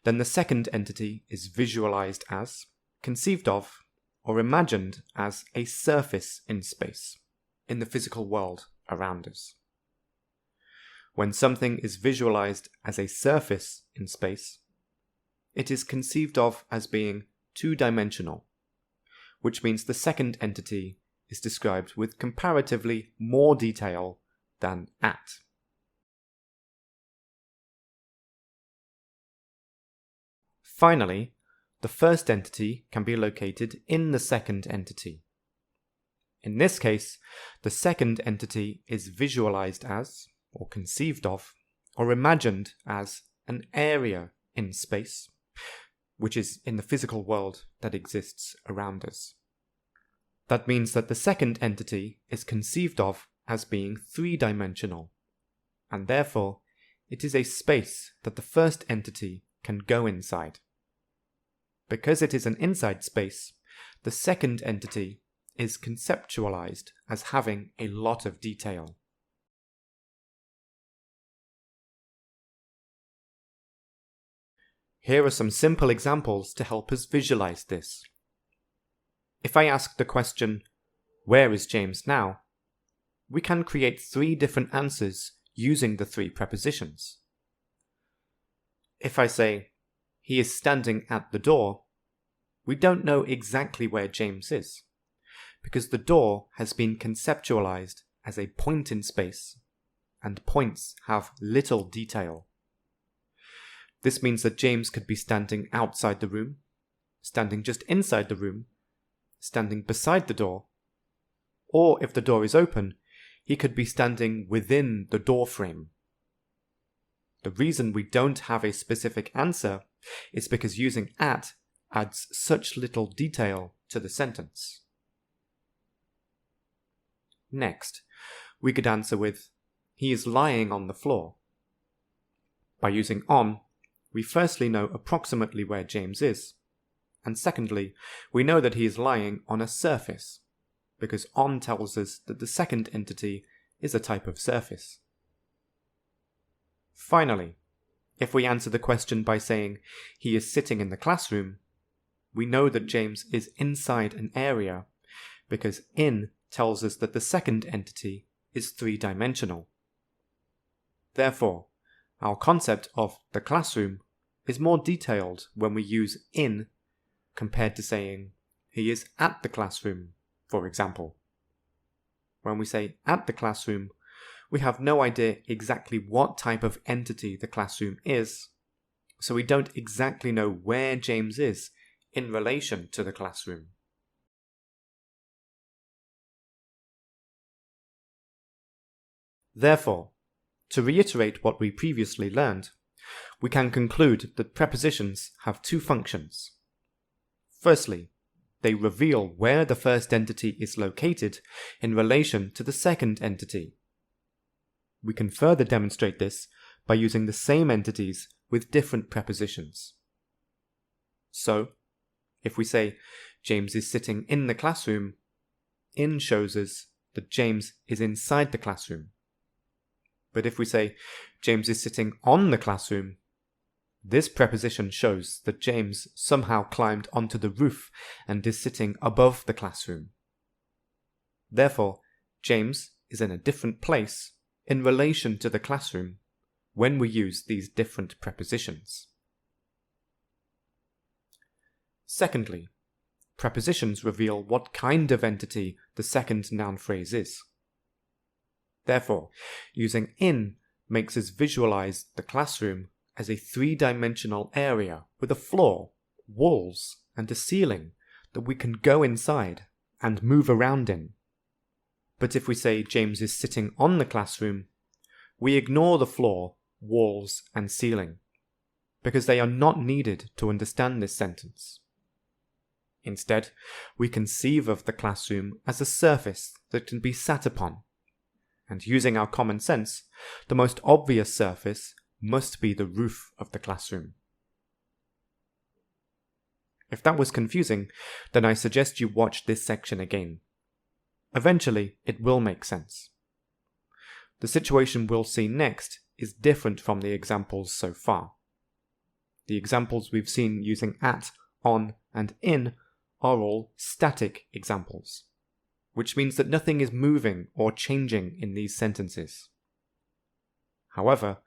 then the second entity is visualized as, conceived of, or imagined as a surface in space, in the physical world around us. When something is visualized as a surface in space, it is conceived of as being two-dimensional, which means the second entity is described with comparatively more detail than at. Finally, the first entity can be located in the second entity. In this case, the second entity is visualized as, or conceived of, or imagined as an area in space, which is in the physical world that exists around us. That means that the second entity is conceived of as being three-dimensional, and therefore it is a space that the first entity can go inside. Because it is an inside space, the second entity is conceptualized as having a lot of detail. Here are some simple examples to help us visualize this. If I ask the question, "Where is James now?" we can create three different answers using the three prepositions. If I say, "He is standing at the door," we don't know exactly where James is, because the door has been conceptualized as a point in space, and points have little detail. This means that James could be standing outside the room, standing just inside the room, standing beside the door, or if the door is open, he could be standing within the door frame. The reason we don't have a specific answer is because using at adds such little detail to the sentence. Next, we could answer with, "He is lying on the floor." By using on, we firstly know approximately where James is, and secondly, we know that he is lying on a surface, because on tells us that the second entity is a type of surface. Finally, if we answer the question by saying, "He is sitting in the classroom," we know that James is inside an area, because in tells us that the second entity is three-dimensional. Therefore, our concept of the classroom is more detailed when we use in compared to saying, "He is at the classroom," for example. When we say at the classroom, we have no idea exactly what type of entity the classroom is, so we don't exactly know where James is in relation to the classroom. Therefore, to reiterate what we previously learned, we can conclude that prepositions have two functions. Firstly, they reveal where the first entity is located in relation to the second entity. We can further demonstrate this by using the same entities with different prepositions. So, if we say, "James is sitting in the classroom," in shows us that James is inside the classroom. But if we say, "James is sitting on the classroom," this preposition shows that James somehow climbed onto the roof and is sitting above the classroom. Therefore, James is in a different place in relation to the classroom when we use these different prepositions. Secondly, prepositions reveal what kind of entity the second noun phrase is. Therefore, using in makes us visualize the classroom as a three-dimensional area with a floor, walls, and a ceiling that we can go inside and move around in. But if we say James is sitting on the classroom, we ignore the floor, walls, and ceiling, because they are not needed to understand this sentence. Instead, we conceive of the classroom as a surface that can be sat upon. And using our common sense, the most obvious surface must be the roof of the classroom. If that was confusing, then I suggest you watch this section again. Eventually, it will make sense. The situation we'll see next is different from the examples so far. The examples we've seen using at, on, and in are all static examples, which means that nothing is moving or changing in these sentences. However,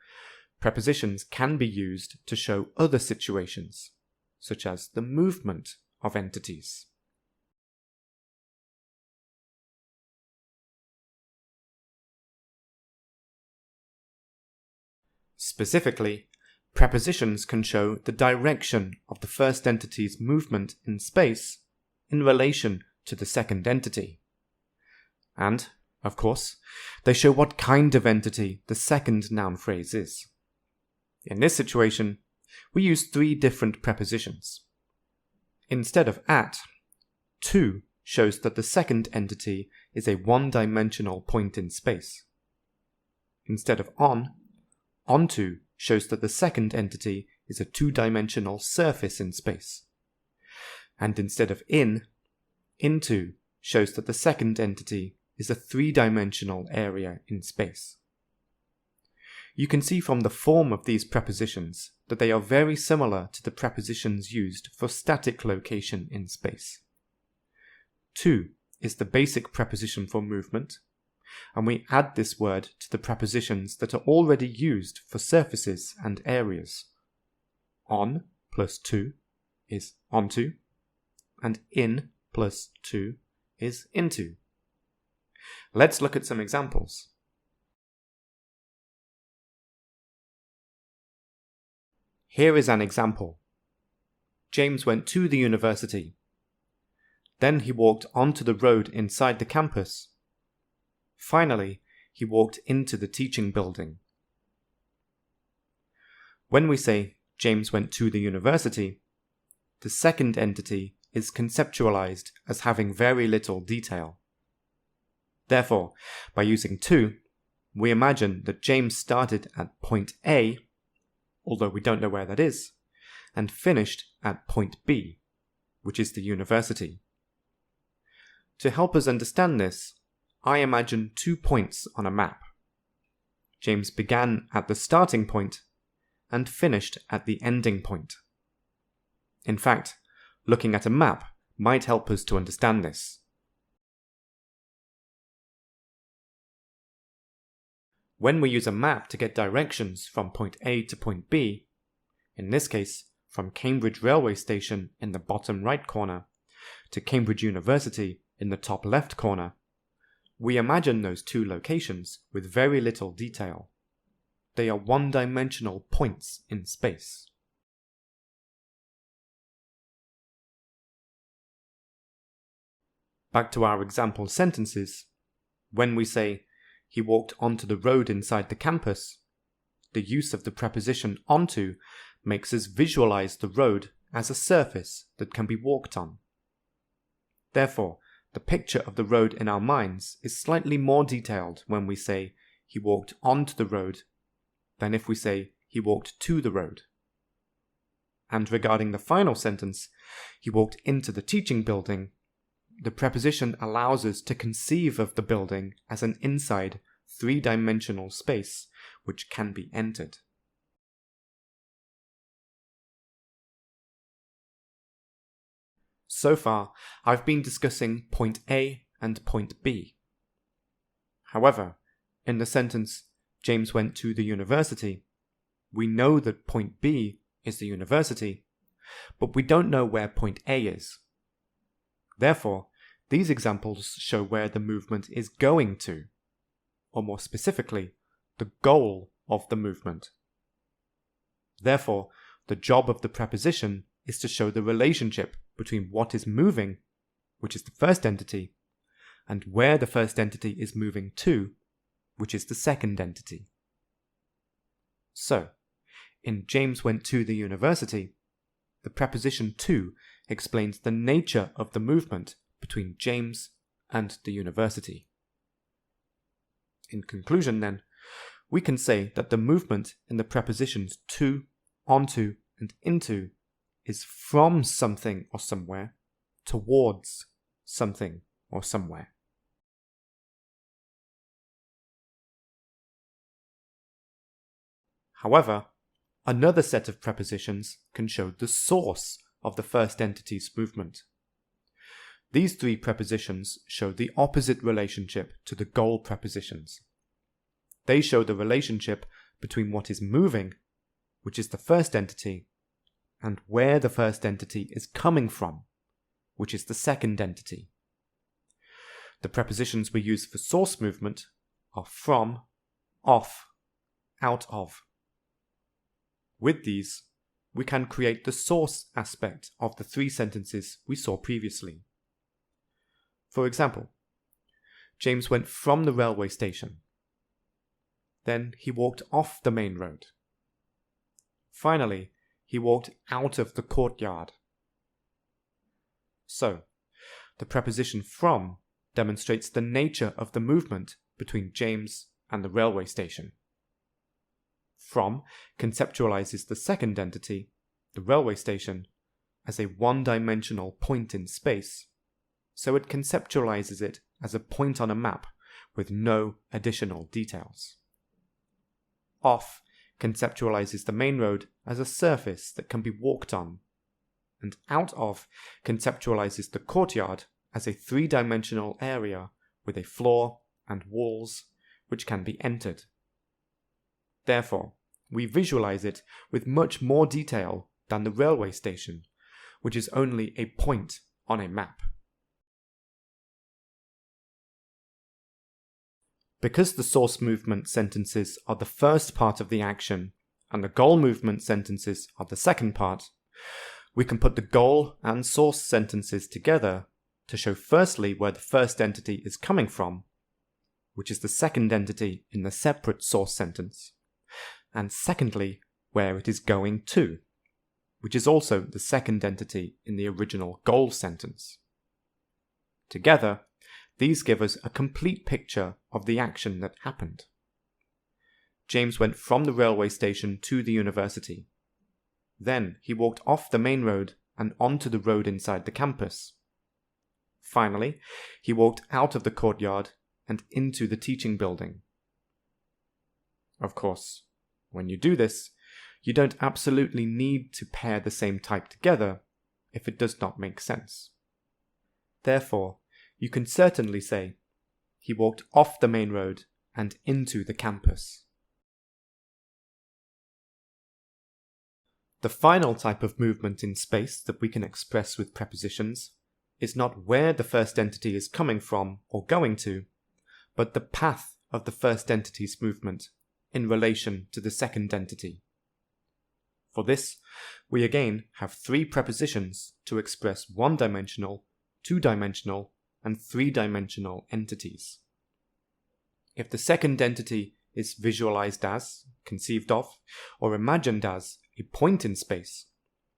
prepositions can be used to show other situations, such as the movement of entities. Specifically, prepositions can show the direction of the first entity's movement in space in relation to the second entity. And, of course, they show what kind of entity the second noun phrase is. In this situation, we use 3 different prepositions. Instead of at, to shows that the second entity is a one-dimensional point in space. Instead of onto shows that the second entity is a two-dimensional surface in space. And instead of into shows that the second entity is a three-dimensional area in space. You can see from the form of these prepositions that they are very similar to the prepositions used for static location in space. To is the basic preposition for movement, and we add this word to the prepositions that are already used for surfaces and areas. On plus to is onto, and in plus to is into. Let's look at some examples. Here is an example. James went to the university. Then he walked onto the road inside the campus. Finally, he walked into the teaching building. When we say James went to the university, the second entity is conceptualized as having very little detail. Therefore, by using to, we imagine that James started at point A, although we don't know where that is, and finished at point B, which is the university. To help us understand this, I imagine 2 points on a map. James began at the starting point and finished at the ending point. In fact, looking at a map might help us to understand this. When we use a map to get directions from point A to point B, in this case from Cambridge railway station in the bottom right corner to Cambridge University in the top left corner, we imagine those 2 locations with very little detail. They are one-dimensional points in space. Back to our example sentences. When we say, he walked onto the road inside the campus, the use of the preposition onto makes us visualize the road as a surface that can be walked on. Therefore, the picture of the road in our minds is slightly more detailed when we say he walked onto the road than if we say he walked to the road. And regarding the final sentence, he walked into the teaching building, the preposition allows us to conceive of the building as an inside, three-dimensional space which can be entered. So far, I've been discussing point A and point B. However, in the sentence, James went to the university, we know that point B is the university, but we don't know where point A is. Therefore, these examples show where the movement is going to, or more specifically, the goal of the movement. Therefore, the job of the preposition is to show the relationship between what is moving, which is the first entity, and where the first entity is moving to, which is the second entity. So, in James went to the university, the preposition to explains the nature of the movement between James and the university. In conclusion, then, we can say that the movement in the prepositions to, onto, and into is from something or somewhere towards something or somewhere. However, another set of prepositions can show the source of the first entity's movement. These three prepositions show the opposite relationship to the goal prepositions. They show the relationship between what is moving, which is the first entity, and where the first entity is coming from, which is the second entity. The prepositions we use for source movement are from, off, out of. With these, we can create the source aspect of the three sentences we saw previously. For example, James went from the railway station. Then he walked off the main road. Finally, he walked out of the courtyard. So, the preposition from demonstrates the nature of the movement between James and the railway station. From conceptualizes the second entity, the railway station, as a one-dimensional point in space, so it conceptualizes it as a point on a map with no additional details. Off conceptualizes the main road as a surface that can be walked on, and out of conceptualizes the courtyard as a three-dimensional area with a floor and walls which can be entered. Therefore, we visualize it with much more detail than the railway station, which is only a point on a map. Because the source movement sentences are the first part of the action and the goal movement sentences are the second part, we can put the goal and source sentences together to show firstly where the first entity is coming from, which is the second entity in the separate source sentence, and secondly where it is going to, which is also the second entity in the original goal sentence. Together, these give us a complete picture of the action that happened. James went from the railway station to the university. Then he walked off the main road and onto the road inside the campus. Finally, he walked out of the courtyard and into the teaching building. Of course, when you do this, you don't absolutely need to pair the same type together if it does not make sense. Therefore, you can certainly say, he walked off the main road and into the campus. The final type of movement in space that we can express with prepositions is not where the first entity is coming from or going to, but the path of the first entity's movement in relation to the second entity. For this, we again have three prepositions to express one-dimensional, two-dimensional, and three-dimensional entities. If the second entity is visualized as, conceived of, or imagined as a point in space,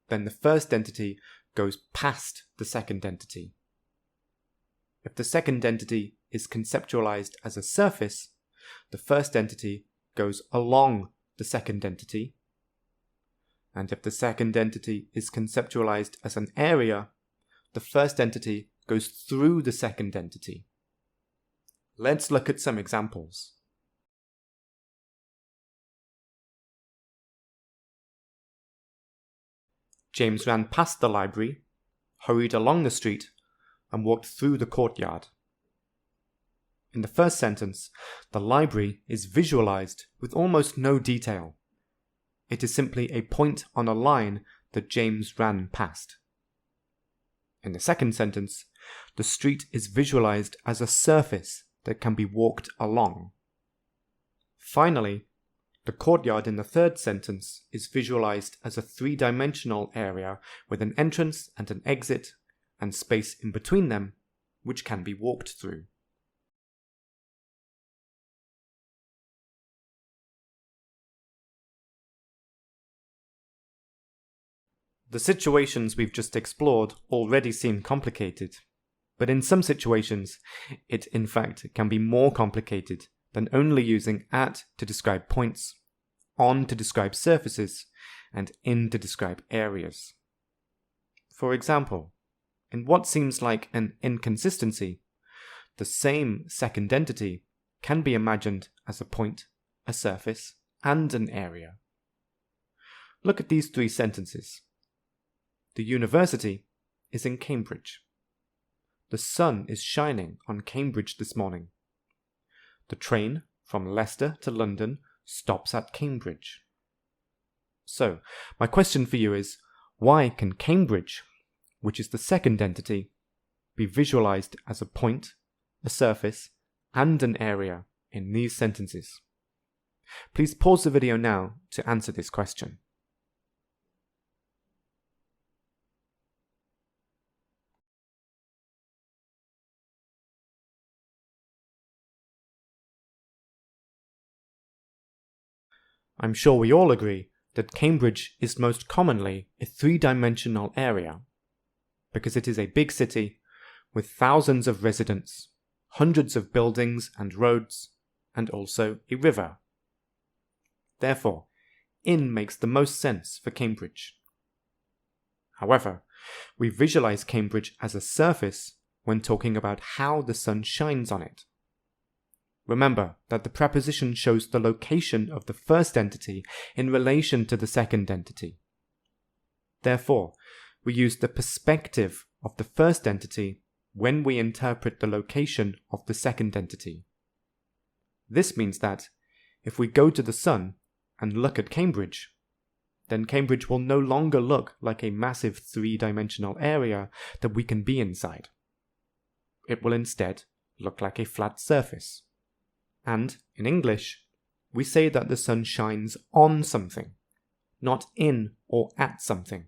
then the first entity goes past the second entity. If the second entity is conceptualized as a surface, the first entity goes along the second entity. And if the second entity is conceptualized as an area, the first entity goes through the second entity. Let's look at some examples. James ran past the library, hurried along the street, and walked through the courtyard. In the first sentence, the library is visualized with almost no detail. It is simply a point on a line that James ran past. In the second sentence, the street is visualized as a surface that can be walked along. Finally, the courtyard in the third sentence is visualized as a three-dimensional area with an entrance and an exit and space in between them, which can be walked through. The situations we've just explored already seem complicated, but in some situations, it in fact can be more complicated than only using at to describe points, on to describe surfaces, and in to describe areas. For example, in what seems like an inconsistency, the same second entity can be imagined as a point, a surface, and an area. Look at these three sentences. The university is in Cambridge. The sun is shining on Cambridge this morning. The train from Leicester to London stops at Cambridge. So, my question for you is, why can Cambridge, which is the second entity, be visualized as a point, a surface, and an area in these sentences? Please pause the video now to answer this question. I'm sure we all agree that Cambridge is most commonly a three-dimensional area, because it is a big city with thousands of residents, hundreds of buildings and roads, and also a river. Therefore, in makes the most sense for Cambridge. However, we visualize Cambridge as a surface when talking about how the sun shines on it. Remember that the preposition shows the location of the first entity in relation to the second entity. Therefore, we use the perspective of the first entity when we interpret the location of the second entity. This means that if we go to the sun and look at Cambridge, then Cambridge will no longer look like a massive three-dimensional area that we can be inside. It will instead look like a flat surface. And, in English, we say that the sun shines on something, not in or at something.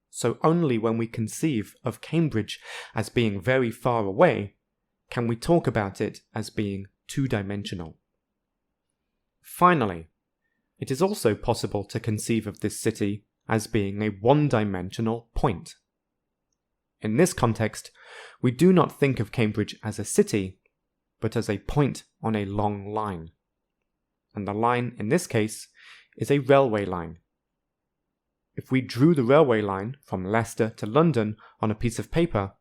So only when we conceive of Cambridge as being very far away can we talk about it as being two-dimensional. Finally, it is also possible to conceive of this city as being a one-dimensional point. In this context, we do not think of Cambridge as a city, but as a point on a long line. And the line in this case is a railway line. If we drew the railway line from Leicester to London on a piece of paper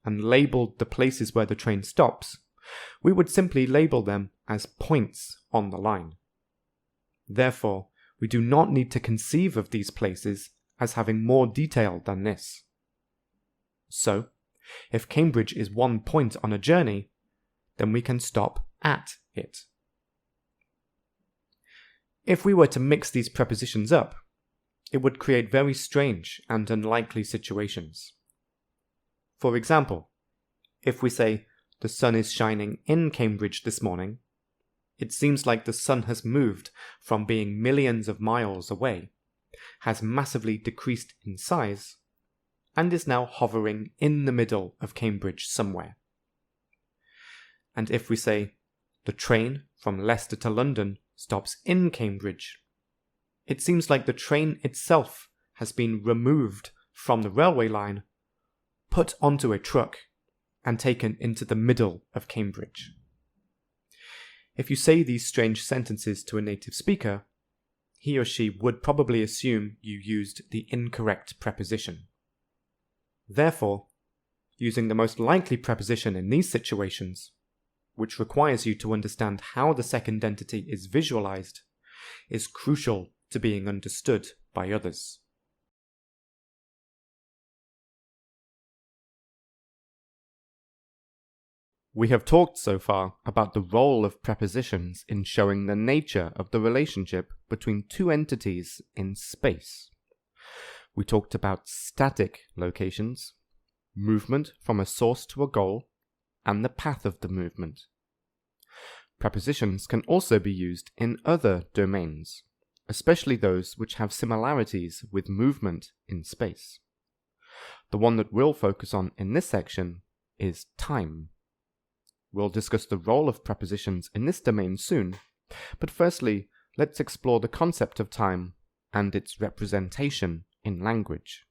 and labelled the places where the train stops, we would simply label them as points on the line. Therefore, we do not need to conceive of these places as having more detail than this. So, if Cambridge is one point on a journey, then we can stop at it. If we were to mix these prepositions up, it would create very strange and unlikely situations. For example, if we say, the sun is shining in Cambridge this morning, it seems like the sun has moved from being millions of miles away, has massively decreased in size, and is now hovering in the middle of Cambridge somewhere. And if we say, the train from Leicester to London stops in Cambridge, it seems like the train itself has been removed from the railway line, put onto a truck, and taken into the middle of Cambridge. If you say these strange sentences to a native speaker, he or she would probably assume you used the incorrect preposition. Therefore, using the most likely preposition in these situations, which requires you to understand how the second entity is visualized, is crucial to being understood by others. We have talked so far about the role of prepositions in showing the nature of the relationship between two entities in space. We talked about static locations, movement from a source to a goal, and the path of the movement. Prepositions can also be used in other domains, especially those which have similarities with movement in space. The one that we'll focus on in this section is time. We'll discuss the role of prepositions in this domain soon, but firstly, let's explore the concept of time and its representation in language.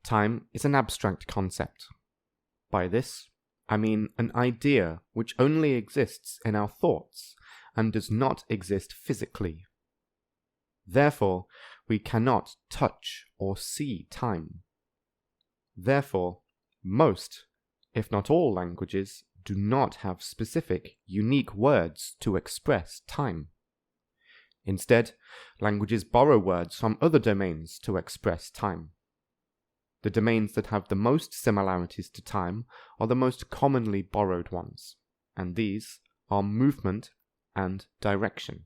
Time is an abstract concept. By this, I mean an idea which only exists in our thoughts and does not exist physically. Therefore, we cannot touch or see time. Therefore, most, if not all languages, do not have specific, unique words to express time. Instead, languages borrow words from other domains to express time. The domains that have the most similarities to time are the most commonly borrowed ones, and these are movement and direction.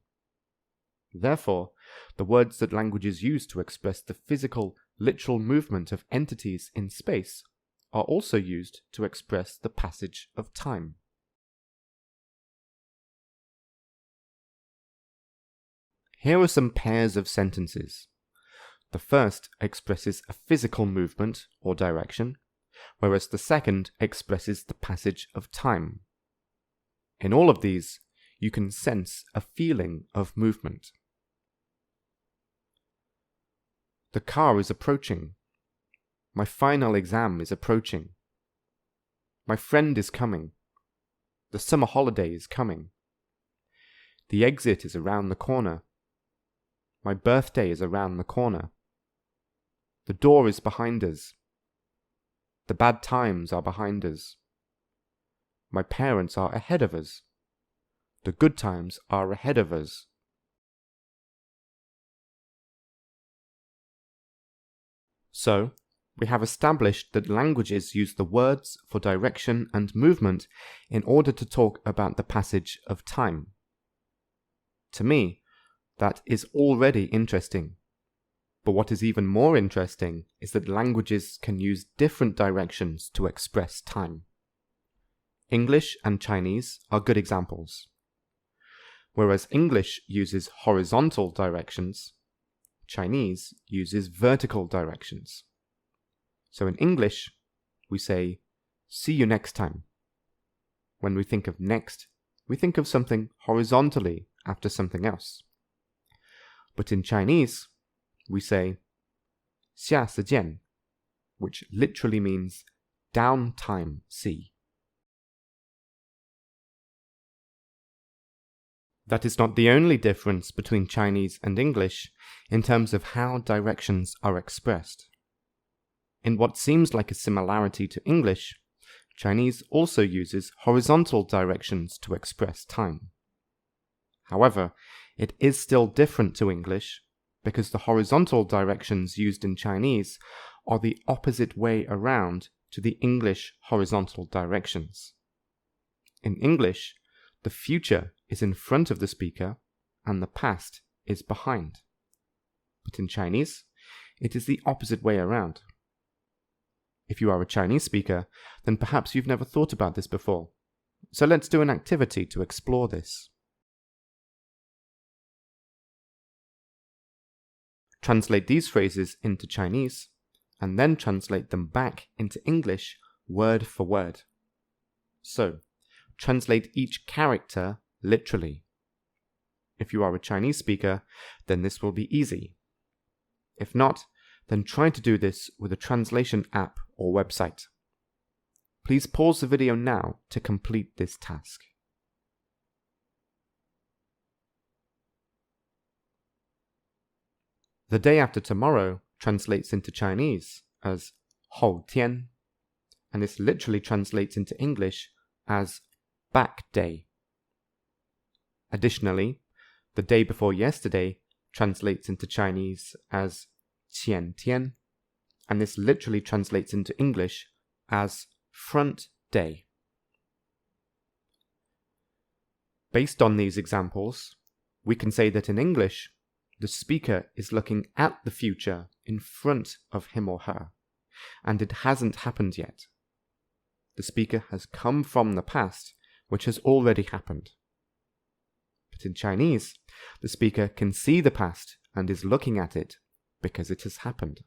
Therefore, the words that languages use to express the physical, literal movement of entities in space are also used to express the passage of time. Here are some pairs of sentences. The first expresses a physical movement or direction, whereas the second expresses the passage of time. In all of these, you can sense a feeling of movement. The car is approaching. My final exam is approaching. My friend is coming. The summer holiday is coming. The exit is around the corner. My birthday is around the corner. The door is behind us. The bad times are behind us. My parents are ahead of us. The good times are ahead of us. So, we have established that languages use the words for direction and movement in order to talk about the passage of time. To me, that is already interesting. But what is even more interesting is that languages can use different directions to express time. English and Chinese are good examples. Whereas English uses horizontal directions, Chinese uses vertical directions. So in English, we say, "See you next time." When we think of next, we think of something horizontally after something else. But in Chinese, we say, 下次见, which literally means downtime see. That is not the only difference between Chinese and English in terms of how directions are expressed. In what seems like a similarity to English, Chinese also uses horizontal directions to express time. However, it is still different to English because the horizontal directions used in Chinese are the opposite way around to the English horizontal directions. In English, the future is in front of the speaker and the past is behind. But in Chinese, it is the opposite way around. If you are a Chinese speaker, then perhaps you've never thought about this before. So let's do an activity to explore this. Translate these phrases into Chinese, and then translate them back into English word for word. So, translate each character literally. If you are a Chinese speaker, then this will be easy. If not, then try to do this with a translation app or website. Please pause the video now to complete this task. The day after tomorrow translates into Chinese as 后天, and this literally translates into English as back day. Additionally, the day before yesterday translates into Chinese as 前天, and this literally translates into English as front day. Based on these examples, we can say that in English, the speaker is looking at the future in front of him or her, and it hasn't happened yet. The speaker has come from the past, which has already happened. But in Chinese, the speaker can see the past and is looking at it because it has happened.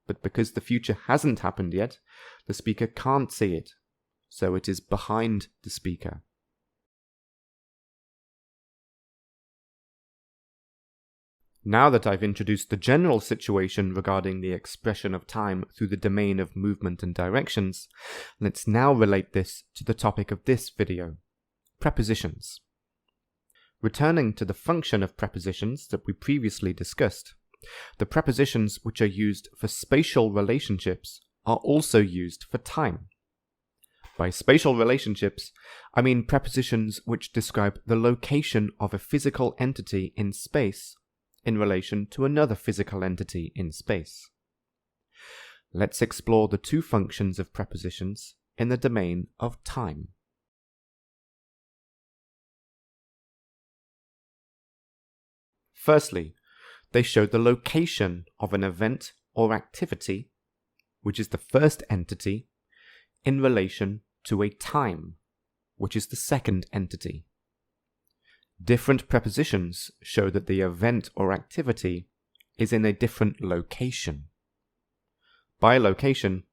But because the future hasn't happened yet, the speaker can't see it, so it is behind the speaker. Now that I've introduced the general situation regarding the expression of time through the domain of movement and directions, let's now relate this to the topic of this video, prepositions. Returning to the function of prepositions that we previously discussed, the prepositions which are used for spatial relationships are also used for time. By spatial relationships, I mean prepositions which describe the location of a physical entity in space in relation to another physical entity in space. Let's explore the two functions of prepositions in the domain of time. Firstly, they show the location of an event or activity, which is the first entity, in relation to a time, which is the second entity. Different prepositions show that the event or activity is in a different location. By location,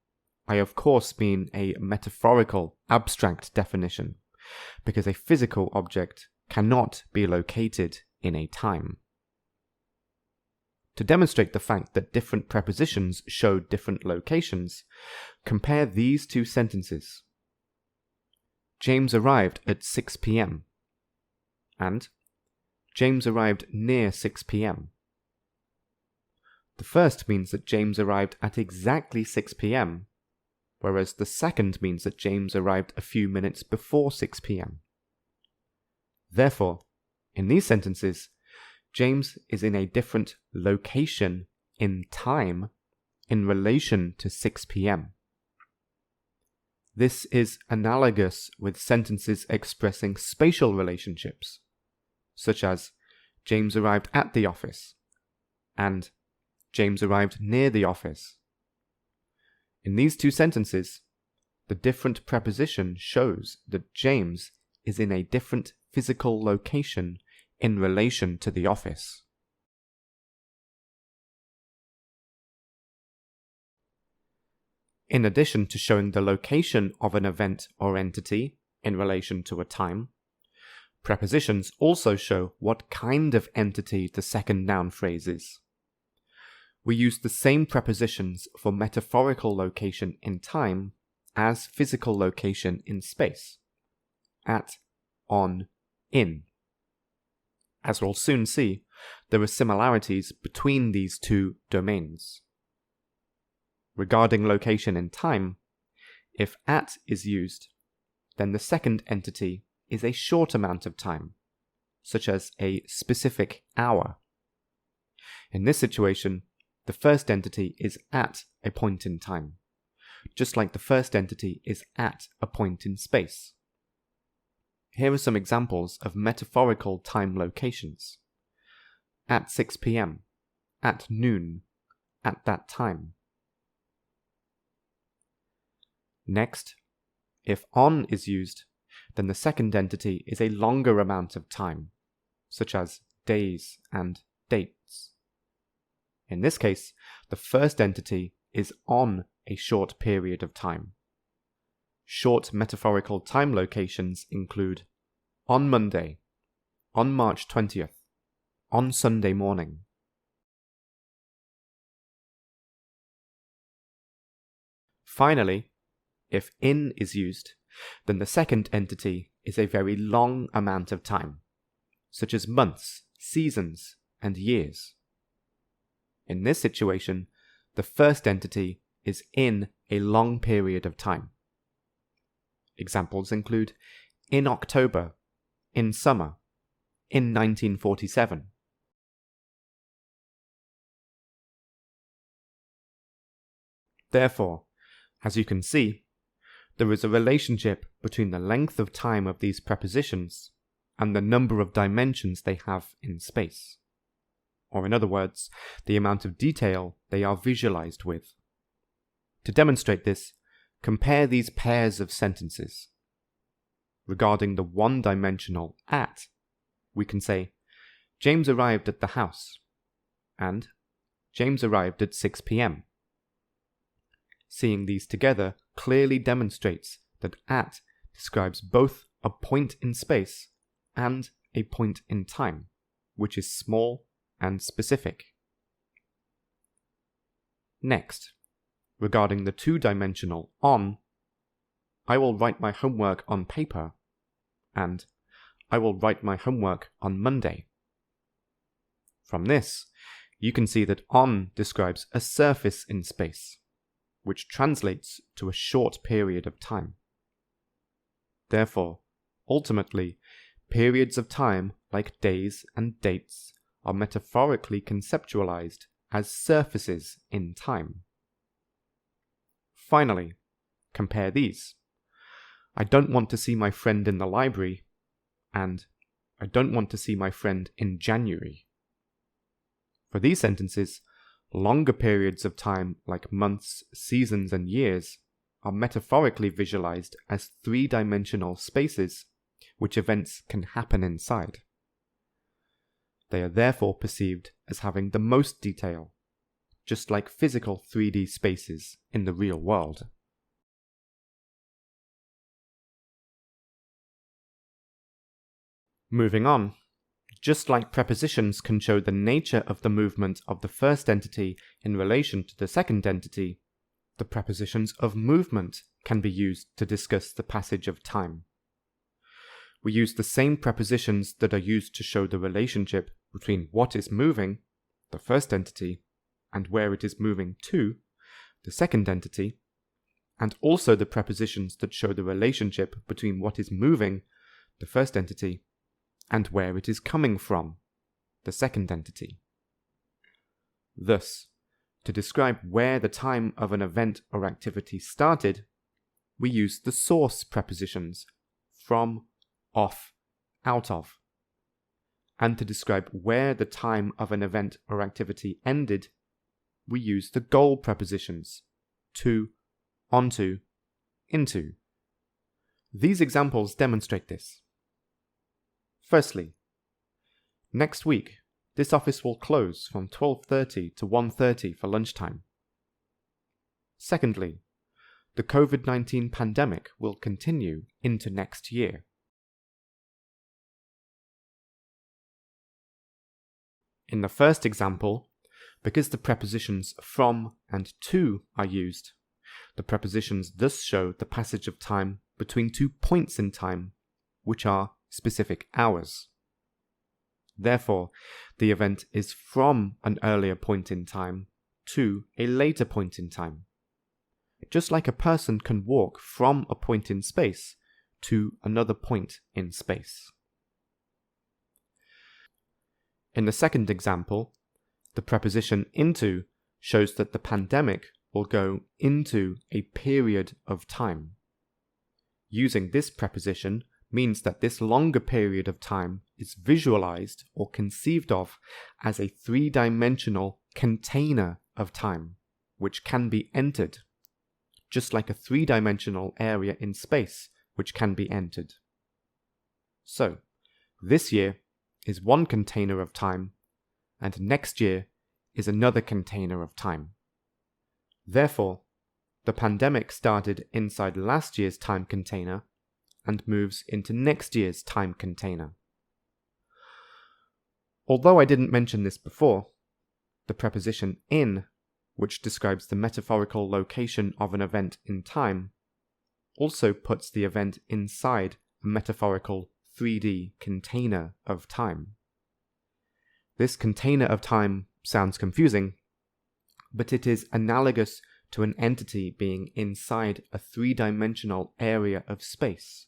I of course mean a metaphorical, abstract definition, because a physical object cannot be located in a time. To demonstrate the fact that different prepositions show different locations, compare these two sentences. James arrived at 6 p.m. and James arrived near 6 p.m. The first means that James arrived at exactly 6 p.m., whereas the second means that James arrived a few minutes before 6 p.m. Therefore, in these sentences, James is in a different location in time in relation to 6 p.m. This is analogous with sentences expressing spatial relationships, such as James arrived at the office and James arrived near the office. In these two sentences, the different preposition shows that James is in a different physical location in relation to the office. In addition to showing the location of an event or entity in relation to a time, prepositions also show what kind of entity the second noun phrase is. We use the same prepositions for metaphorical location in time as physical location in space, at, on, in. As we'll soon see, there are similarities between these two domains. Regarding location in time, if at is used, then the second entity is a short amount of time, such as a specific hour. In this situation, the first entity is at a point in time, just like the first entity is at a point in space. Here are some examples of metaphorical time locations. At 6 p.m., at noon, at that time. Next, if on is used, then the second entity is a longer amount of time, such as days and dates. In this case, the first entity is on a short period of time. Short metaphorical time locations include on Monday, on March 20th, on Sunday morning. Finally, if in is used, then the second entity is a very long amount of time, such as months, seasons, and years. In this situation, the first entity is in a long period of time. Examples include in October, in summer, in 1947. Therefore, as you can see, there is a relationship between the length of time of these prepositions and the number of dimensions they have in space. Or in other words, the amount of detail they are visualized with. To demonstrate this, compare these pairs of sentences. Regarding the one-dimensional at, we can say, James arrived at the house, and James arrived at 6 p.m. Seeing these together clearly demonstrates that at describes both a point in space and a point in time, which is small and specific. Next, regarding the two-dimensional on, I will write my homework on paper, and I will write my homework on Monday. From this, you can see that on describes a surface in space, which translates to a short period of time. Therefore, ultimately, periods of time like days and dates are metaphorically conceptualized as surfaces in time. Finally, compare these. I don't want to see my friend in the library, and I don't want to see my friend in January. For these sentences, longer periods of time like months, seasons, and years are metaphorically visualized as three-dimensional spaces which events can happen inside. They are therefore perceived as having the most detail, just like physical 3D spaces in the real world. Moving on, just like prepositions can show the nature of the movement of the first entity in relation to the second entity, the prepositions of movement can be used to discuss the passage of time. We use the same prepositions that are used to show the relationship between what is moving, the first entity, and where it is moving to, the second entity, and also the prepositions that show the relationship between what is moving, the first entity, and where it is coming from, the second entity. Thus, to describe where the time of an event or activity started, we use the source prepositions from, off, out of. And to describe where the time of an event or activity ended, we use the goal prepositions to, onto, into. These examples demonstrate this. Firstly, next week, this office will close from 12:30 to 1:30 for lunchtime. Secondly, the COVID-19 pandemic will continue into next year. In the first example, because the prepositions from and to are used, the prepositions thus show the passage of time between 2 points in time, which are specific hours. Therefore, the event is from an earlier point in time to a later point in time. Just like a person can walk from a point in space to another point in space. In the second example, the preposition into shows that the pandemic will go into a period of time. Using this preposition means that this longer period of time is visualized or conceived of as a three-dimensional container of time, which can be entered, just like a three-dimensional area in space which can be entered. So, this year is one container of time, and next year is another container of time. Therefore, the pandemic started inside last year's time container and moves into next year's time container. Although I didn't mention this before, the preposition in, which describes the metaphorical location of an event in time, also puts the event inside a metaphorical 3D container of time. This container of time sounds confusing, but it is analogous to an entity being inside a three-dimensional area of space,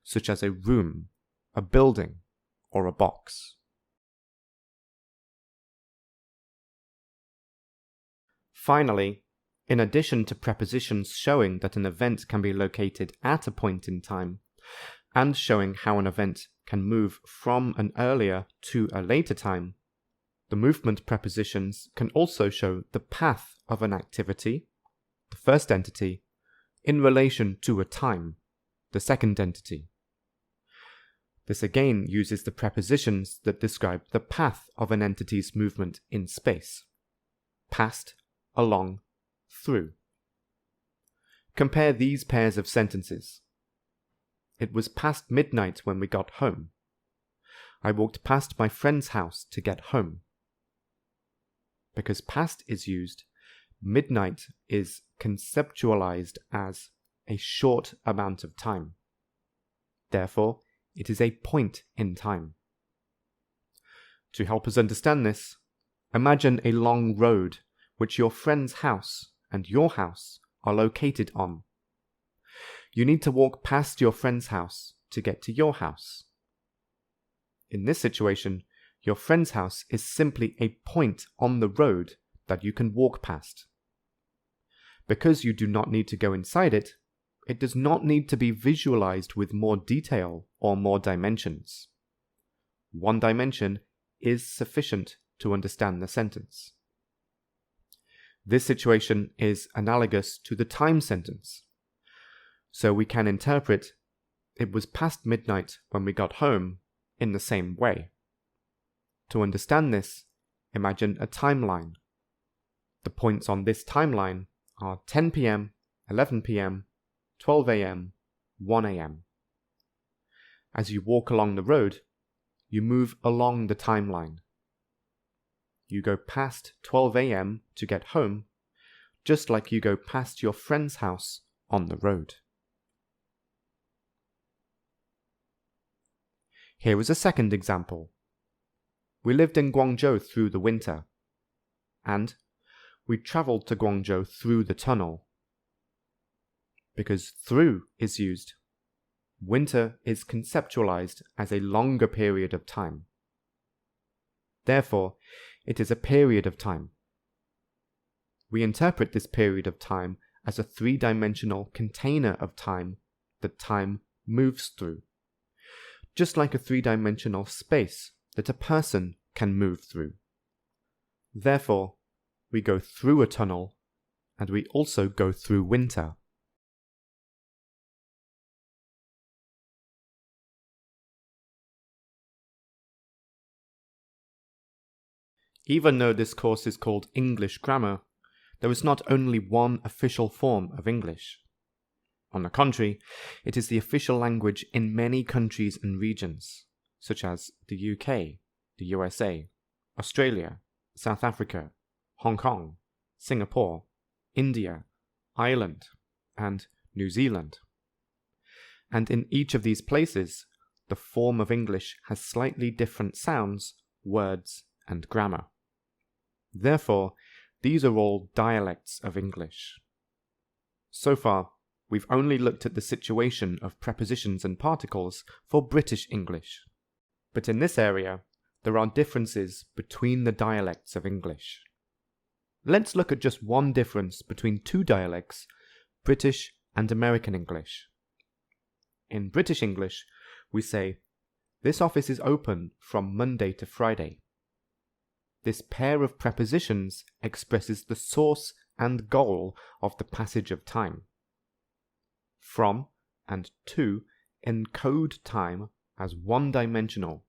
such as a room, a building, or a box. Finally, in addition to prepositions showing that an event can be located at a point in time, and showing how an event can move from an earlier to a later time, the movement prepositions can also show the path of an activity, the first entity, in relation to a time, the second entity. This again uses the prepositions that describe the path of an entity's movement in space: past, along, through. Compare these pairs of sentences. It was past midnight when we got home. I walked past my friend's house to get home. because past is used, midnight is conceptualized as a short amount of time. Therefore, it is a point in time. To help us understand this, imagine a long road which your friend's house and your house are located on. You need to walk past your friend's house to get to your house. In this situation, your friend's house is simply a point on the road that you can walk past. Because you do not need to go inside it, it does not need to be visualized with more detail or more dimensions. One dimension is sufficient to understand the sentence. This situation is analogous to the time sentence. So we can interpret, "It was past midnight when we got home," in the same way. To understand this, imagine a timeline. The points on this timeline are 10 p.m., 11 p.m., 12 a.m., 1 a.m. As you walk along the road, you move along the timeline. You go past 12 a.m. to get home, just like you go past your friend's house on the road. Here is a second example. We lived in Guangzhou through the winter, and we travelled to Guangzhou through the tunnel. Because through is used, winter is conceptualized as a longer period of time. Therefore, it is a period of time. We interpret this period of time as a three-dimensional container of time that time moves through, just like a three-dimensional space that a person can move through. Therefore, we go through a tunnel, and we also go through winter. Even though this course is called English Grammar, there is not only one official form of English. On the contrary, it is the official language in many countries and regions, such as the UK, the USA, Australia, South Africa, Hong Kong, Singapore, India, Ireland, and New Zealand. And in each of these places, the form of English has slightly different sounds, words, and grammar. Therefore, these are all dialects of English. So far, we've only looked at the situation of prepositions and particles for British English. But in this area, there are differences between the dialects of English. Let's look at just one difference between two dialects, British and American English. In British English, we say, "This office is open from Monday to Friday." This pair of prepositions expresses the source and goal of the passage of time. From and to encode time as one-dimensional,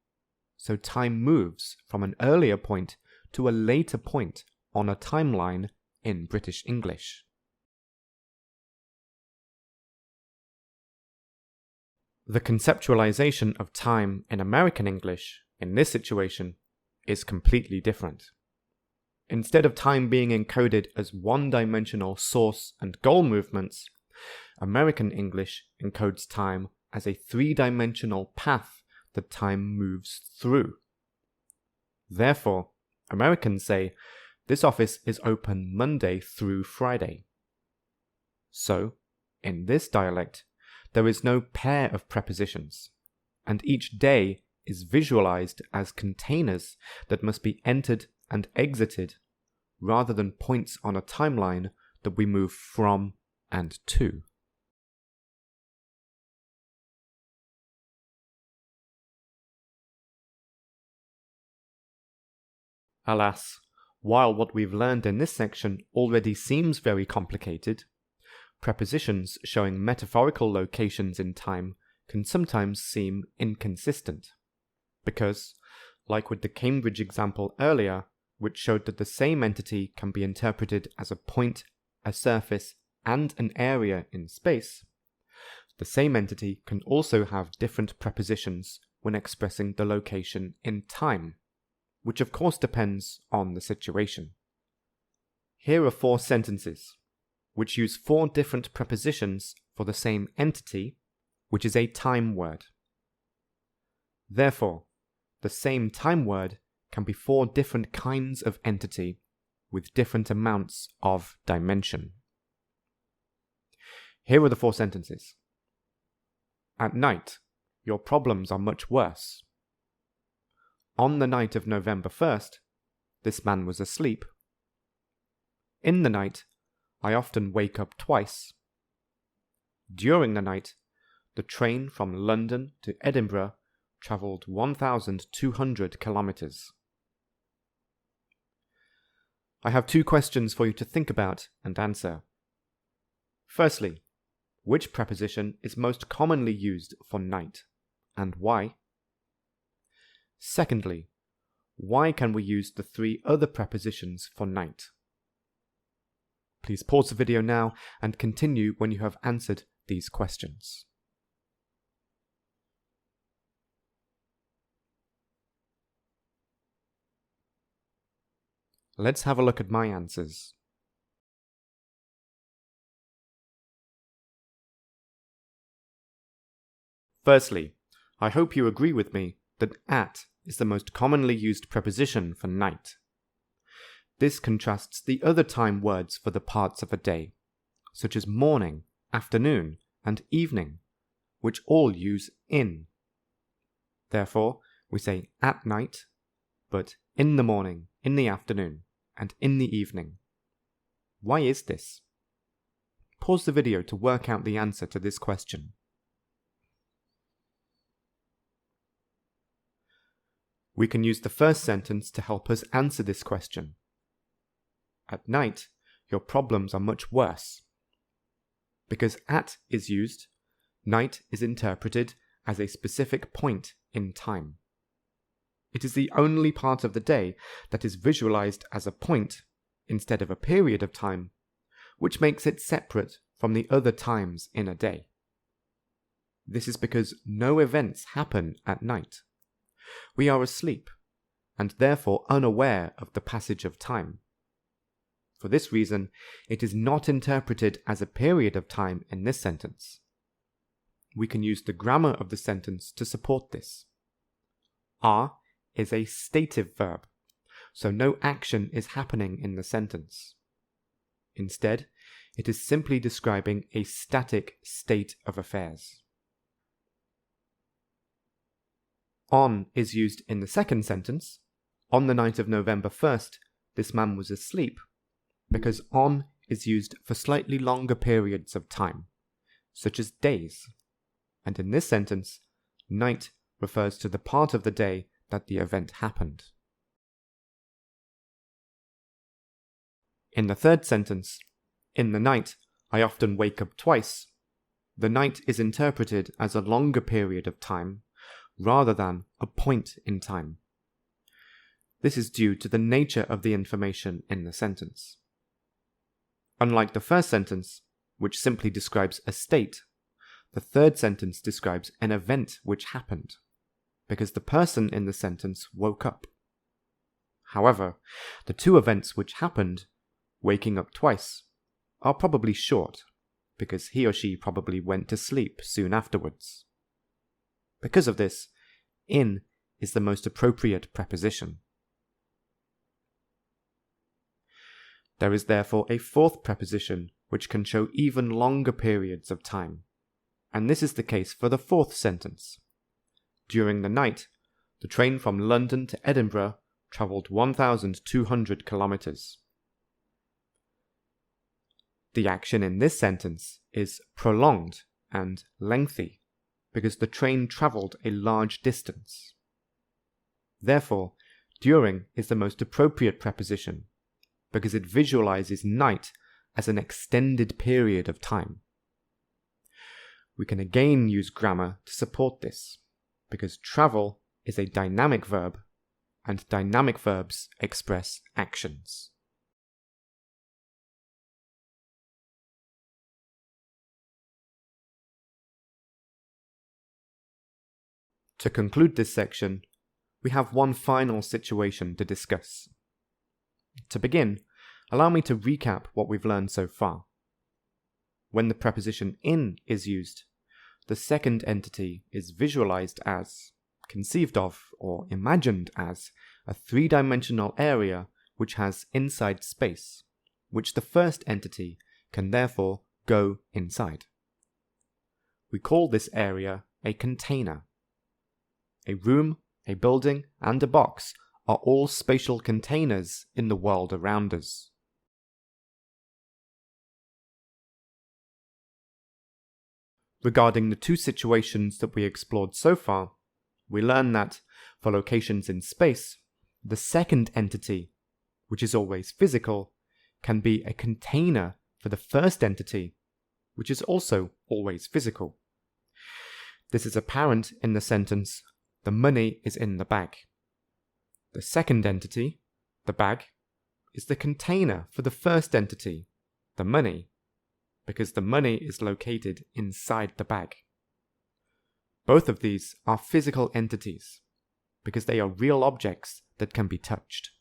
so time moves from an earlier point to a later point on a timeline in British English. The conceptualization of time in American English, in this situation, is completely different. Instead of time being encoded as one-dimensional source and goal movements, American English encodes time as a three-dimensional path that time moves through. Therefore, Americans say, "This office is open Monday through Friday." So, in this dialect, there is no pair of prepositions, and each day is visualized as containers that must be entered and exited, rather than points on a timeline that we move from and to. Alas, while what we've learned in this section already seems very complicated, prepositions showing metaphorical locations in time can sometimes seem inconsistent. Because, like with the Cambridge example earlier, which showed that the same entity can be interpreted as a point, a surface, and an area in space, the same entity can also have different prepositions when expressing the location in time, which of course depends on the situation. Here are 4 sentences, which use 4 different prepositions for the same entity, which is a time word. Therefore, the same time word can be 4 different kinds of entity with different amounts of dimension. Here are the 4 sentences. At night, your problems are much worse. On the night of November 1st, this man was asleep. In the night, I often wake up twice. During the night, the train from London to Edinburgh travelled 1,200 kilometres. I have 2 questions for you to think about and answer. Firstly, which preposition is most commonly used for night, and why? Secondly, why can we use the 3 other prepositions for night? Please pause the video now and continue when you have answered these questions. Let's have a look at my answers. Firstly, I hope you agree with me that at is the most commonly used preposition for night. This contrasts the other time words for the parts of a day, such as morning, afternoon, and evening, which all use in. Therefore, we say at night, but in the morning, in the afternoon, and in the evening. Why is this? Pause the video to work out the answer to this question. We can use the first sentence to help us answer this question. At night, your problems are much worse. Because at is used, night is interpreted as a specific point in time. It is the only part of the day that is visualized as a point instead of a period of time, which makes it separate from the other times in a day. This is because no events happen at night. We are asleep, and therefore unaware of the passage of time. For this reason, it is not interpreted as a period of time in this sentence. We can use the grammar of the sentence to support this. Are is a stative verb, so no action is happening in the sentence. Instead, it is simply describing a static state of affairs. On is used in the second sentence. On the night of November 1st, this man was asleep, because on is used for slightly longer periods of time, such as days. And in this sentence, night refers to the part of the day that the event happened. In the third sentence, in the night, I often wake up twice. The night is interpreted as a longer period of time, rather than a point in time. This is due to the nature of the information in the sentence. Unlike the first sentence, which simply describes a state, the third sentence describes an event which happened, because the person in the sentence woke up. However, the 2 events which happened, waking up twice, are probably short, because he or she probably went to sleep soon afterwards. Because of this, in is the most appropriate preposition. There is therefore a 4th preposition which can show even longer periods of time, and this is the case for the 4th sentence. During the night, the train from London to Edinburgh travelled 1,200 kilometres. The action in this sentence is prolonged and lengthy, because the train travelled a large distance. Therefore, during is the most appropriate preposition, because it visualizes night as an extended period of time. We can again use grammar to support this, because travel is a dynamic verb, and dynamic verbs express actions. To conclude this section, we have one final situation to discuss. To begin, allow me to recap what we've learned so far. When the preposition in is used, the second entity is visualized as, conceived of, or imagined as a three-dimensional area which has inside space, which the first entity can therefore go inside. We call this area a container. A room, a building, and a box are all spatial containers in the world around us. Regarding the two situations that we explored so far, we learn that, for locations in space, the second entity, which is always physical, can be a container for the first entity, which is also always physical. This is apparent in the sentence, "The money is in the bag." The second entity, the bag, is the container for the first entity, the money, because the money is located inside the bag. Both of these are physical entities, because they are real objects that can be touched.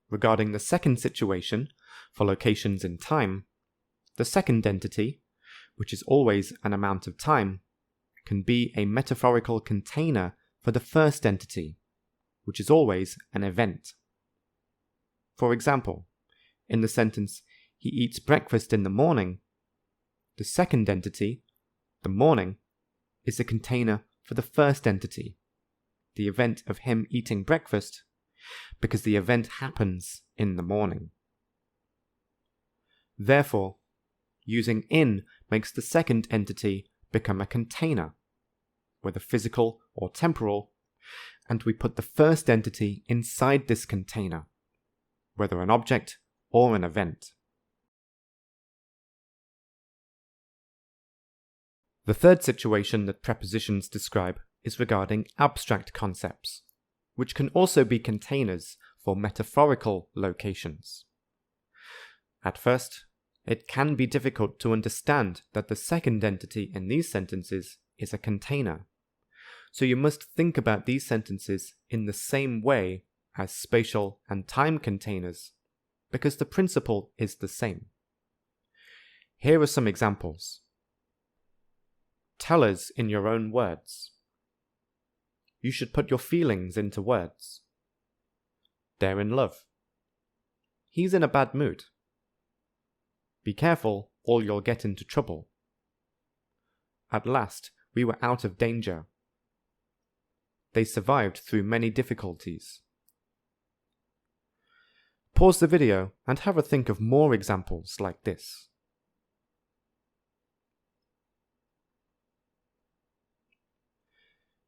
Regarding the second situation, for locations in time, the second entity, which is always an amount of time, can be a metaphorical container for the first entity, which is always an event. For example, in the sentence, "He eats breakfast in the morning," the second entity, the morning, is a container for the first entity, the event of him eating breakfast, because the event happens in the morning. Therefore, using in makes the second entity become a container, whether physical or temporal, and we put the first entity inside this container, whether an object or an event. The third situation that prepositions describe is regarding abstract concepts, which can also be containers for metaphorical locations. At first, it can be difficult to understand that the second entity in these sentences is a container, so you must think about these sentences in the same way as spatial and time containers, because the principle is the same. Here are some examples. Tell us in your own words. You should put your feelings into words. They're in love. He's in a bad mood. Be careful, or you'll get into trouble. At last, we were out of danger. They survived through many difficulties. Pause the video and have a think of more examples like this.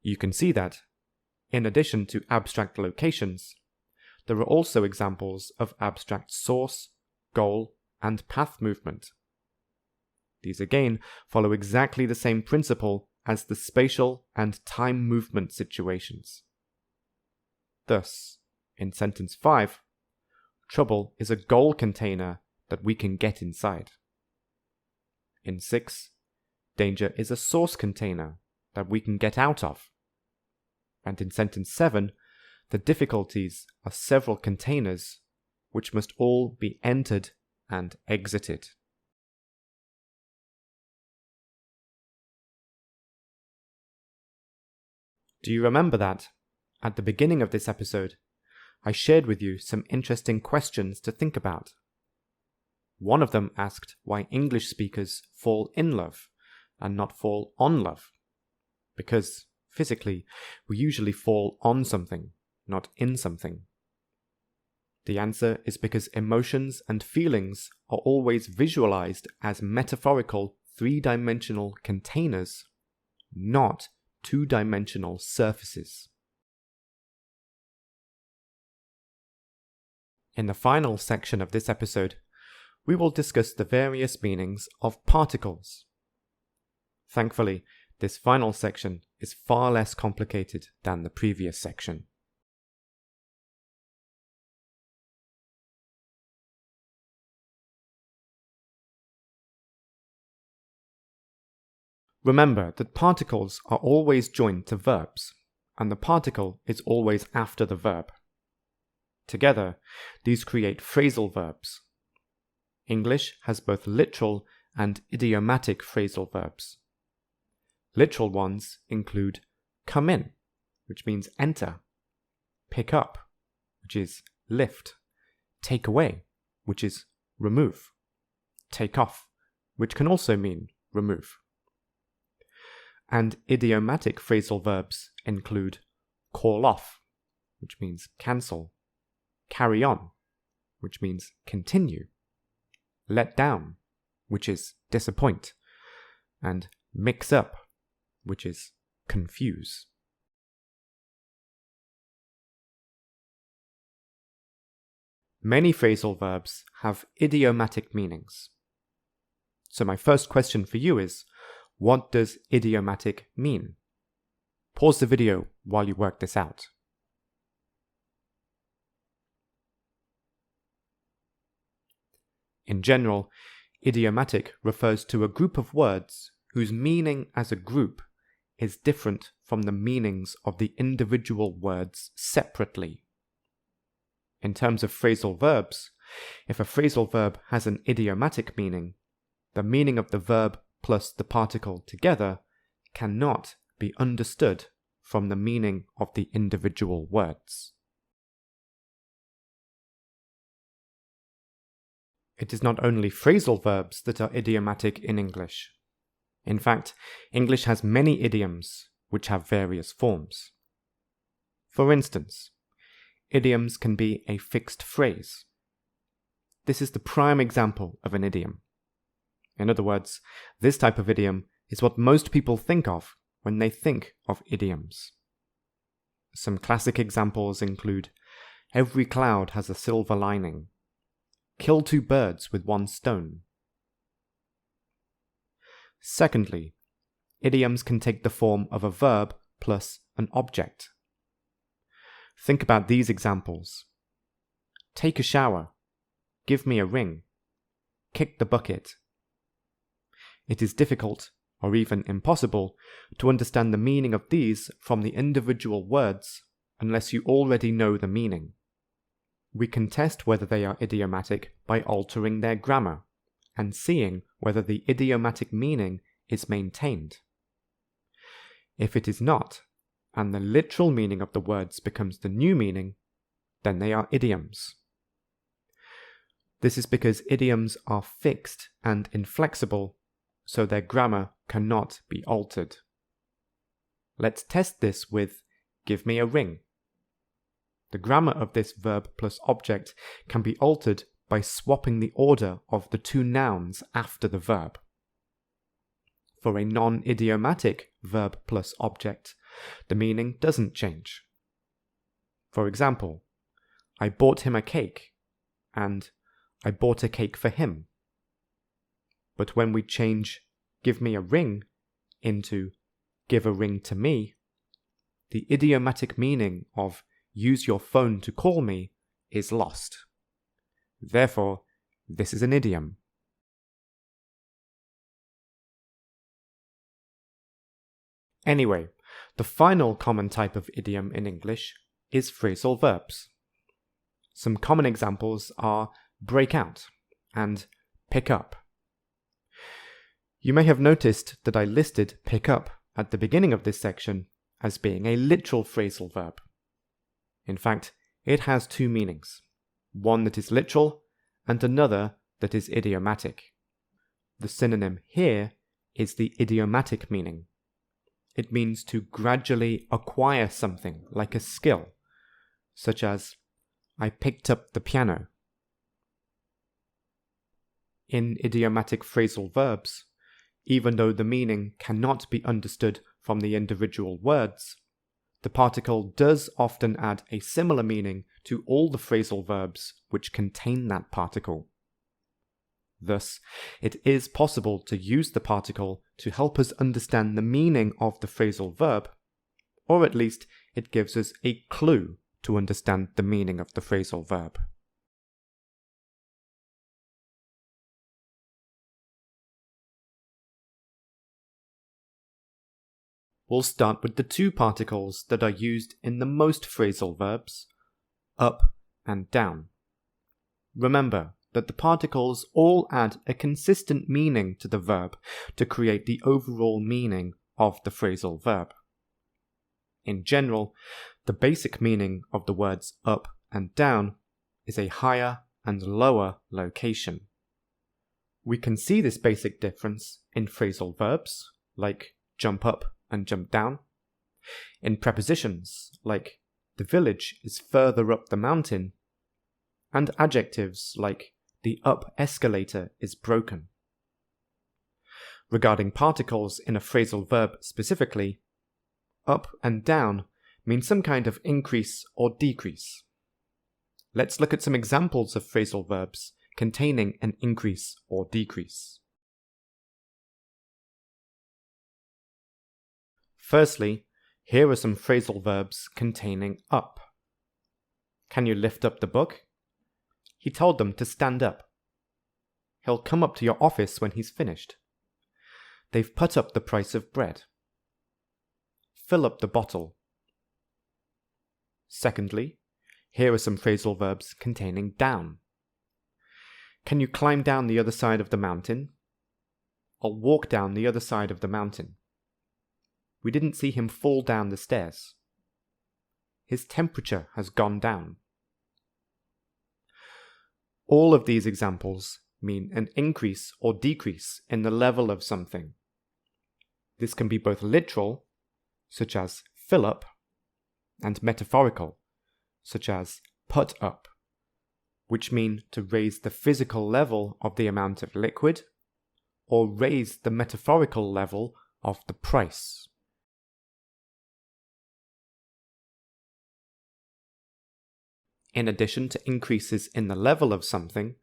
You can see that, in addition to abstract locations, there are also examples of abstract source, goal, and path movement. These again follow exactly the same principle as the spatial and time movement situations. Thus, in sentence 5, trouble is a goal container that we can get inside. In 6, danger is a source container that we can get out of. And in sentence 7, the difficulties are several containers which must all be entered and exited. Do you remember that, at the beginning of this episode, I shared with you some interesting questions to think about? One of them asked why English speakers fall in love and not fall on love. Because, physically, we usually fall on something, not in something. The answer is because emotions and feelings are always visualized as metaphorical three-dimensional containers, not two-dimensional surfaces. In the final section of this episode, we will discuss the various meanings of particles. Thankfully, this final section is far less complicated than the previous section. Remember that particles are always joined to verbs, and the particle is always after the verb. Together, these create phrasal verbs. English has both literal and idiomatic phrasal verbs. Literal ones include come in, which means enter, pick up, which is lift, take away, which is remove, take off, which can also mean remove. And idiomatic phrasal verbs include call off, which means cancel, carry on, which means continue, let down, which is disappoint, and mix up, which is confuse. Many phrasal verbs have idiomatic meanings. So my first question for you is, what does idiomatic mean? Pause the video while you work this out. In general, idiomatic refers to a group of words whose meaning as a group is different from the meanings of the individual words separately. In terms of phrasal verbs, if a phrasal verb has an idiomatic meaning, the meaning of the verb plus the particle together cannot be understood from the meaning of the individual words. It is not only phrasal verbs that are idiomatic in English. In fact, English has many idioms which have various forms. For instance, idioms can be a fixed phrase. This is the prime example of an idiom. In other words, this type of idiom is what most people think of when they think of idioms. Some classic examples include every cloud has a silver lining, kill two birds with one stone. Secondly, idioms can take the form of a verb plus an object. Think about these examples. Take a shower, give me a ring, kick the bucket. It is difficult, or even impossible, to understand the meaning of these from the individual words unless you already know the meaning. We can test whether they are idiomatic by altering their grammar and seeing whether the idiomatic meaning is maintained. If it is not, and the literal meaning of the words becomes the new meaning, then they are idioms. This is because idioms are fixed and inflexible, so their grammar cannot be altered. Let's test this with give me a ring. The grammar of this verb plus object can be altered by swapping the order of the two nouns after the verb. For a non-idiomatic verb plus object, the meaning doesn't change. For example, I bought him a cake, and I bought a cake for him. But when we change give me a ring into give a ring to me, the idiomatic meaning of use your phone to call me is lost. Therefore, this is an idiom. Anyway, the final common type of idiom in English is phrasal verbs. Some common examples are break out and pick up. You may have noticed that I listed pick up at the beginning of this section as being a literal phrasal verb. In fact, it has two meanings, one that is literal and another that is idiomatic. The synonym here is the idiomatic meaning. It means to gradually acquire something like a skill, such as I picked up the piano. In idiomatic phrasal verbs, even though the meaning cannot be understood from the individual words, the particle does often add a similar meaning to all the phrasal verbs which contain that particle. Thus, it is possible to use the particle to help us understand the meaning of the phrasal verb, or at least it gives us a clue to understand the meaning of the phrasal verb. we'll start with the two particles that are used in the most phrasal verbs, up and down. Remember that the particles all add a consistent meaning to the verb to create the overall meaning of the phrasal verb. In general, the basic meaning of the words up and down is a higher and lower location. We can see this basic difference in phrasal verbs, like jump up and jump down, in prepositions, like the village is further up the mountain, and adjectives like the up escalator is broken. Regarding particles in a phrasal verb specifically, up and down mean some kind of increase or decrease. Let's look at some examples of phrasal verbs containing an increase or decrease. Firstly, here are some phrasal verbs containing up. Can you lift up the book? He told them to stand up. He'll come up to your office when he's finished. They've put up the price of bread. Fill up the bottle. Secondly, here are some phrasal verbs containing down. Can you climb down the other side of the mountain? I'll walk down the other side of the mountain. We didn't see him fall down the stairs. His temperature has gone down. All of these examples mean an increase or decrease in the level of something. This can be both literal, such as fill up, and metaphorical, such as put up, which mean to raise the physical level of the amount of liquid, or raise the metaphorical level of the price. In addition to increases in the level of something,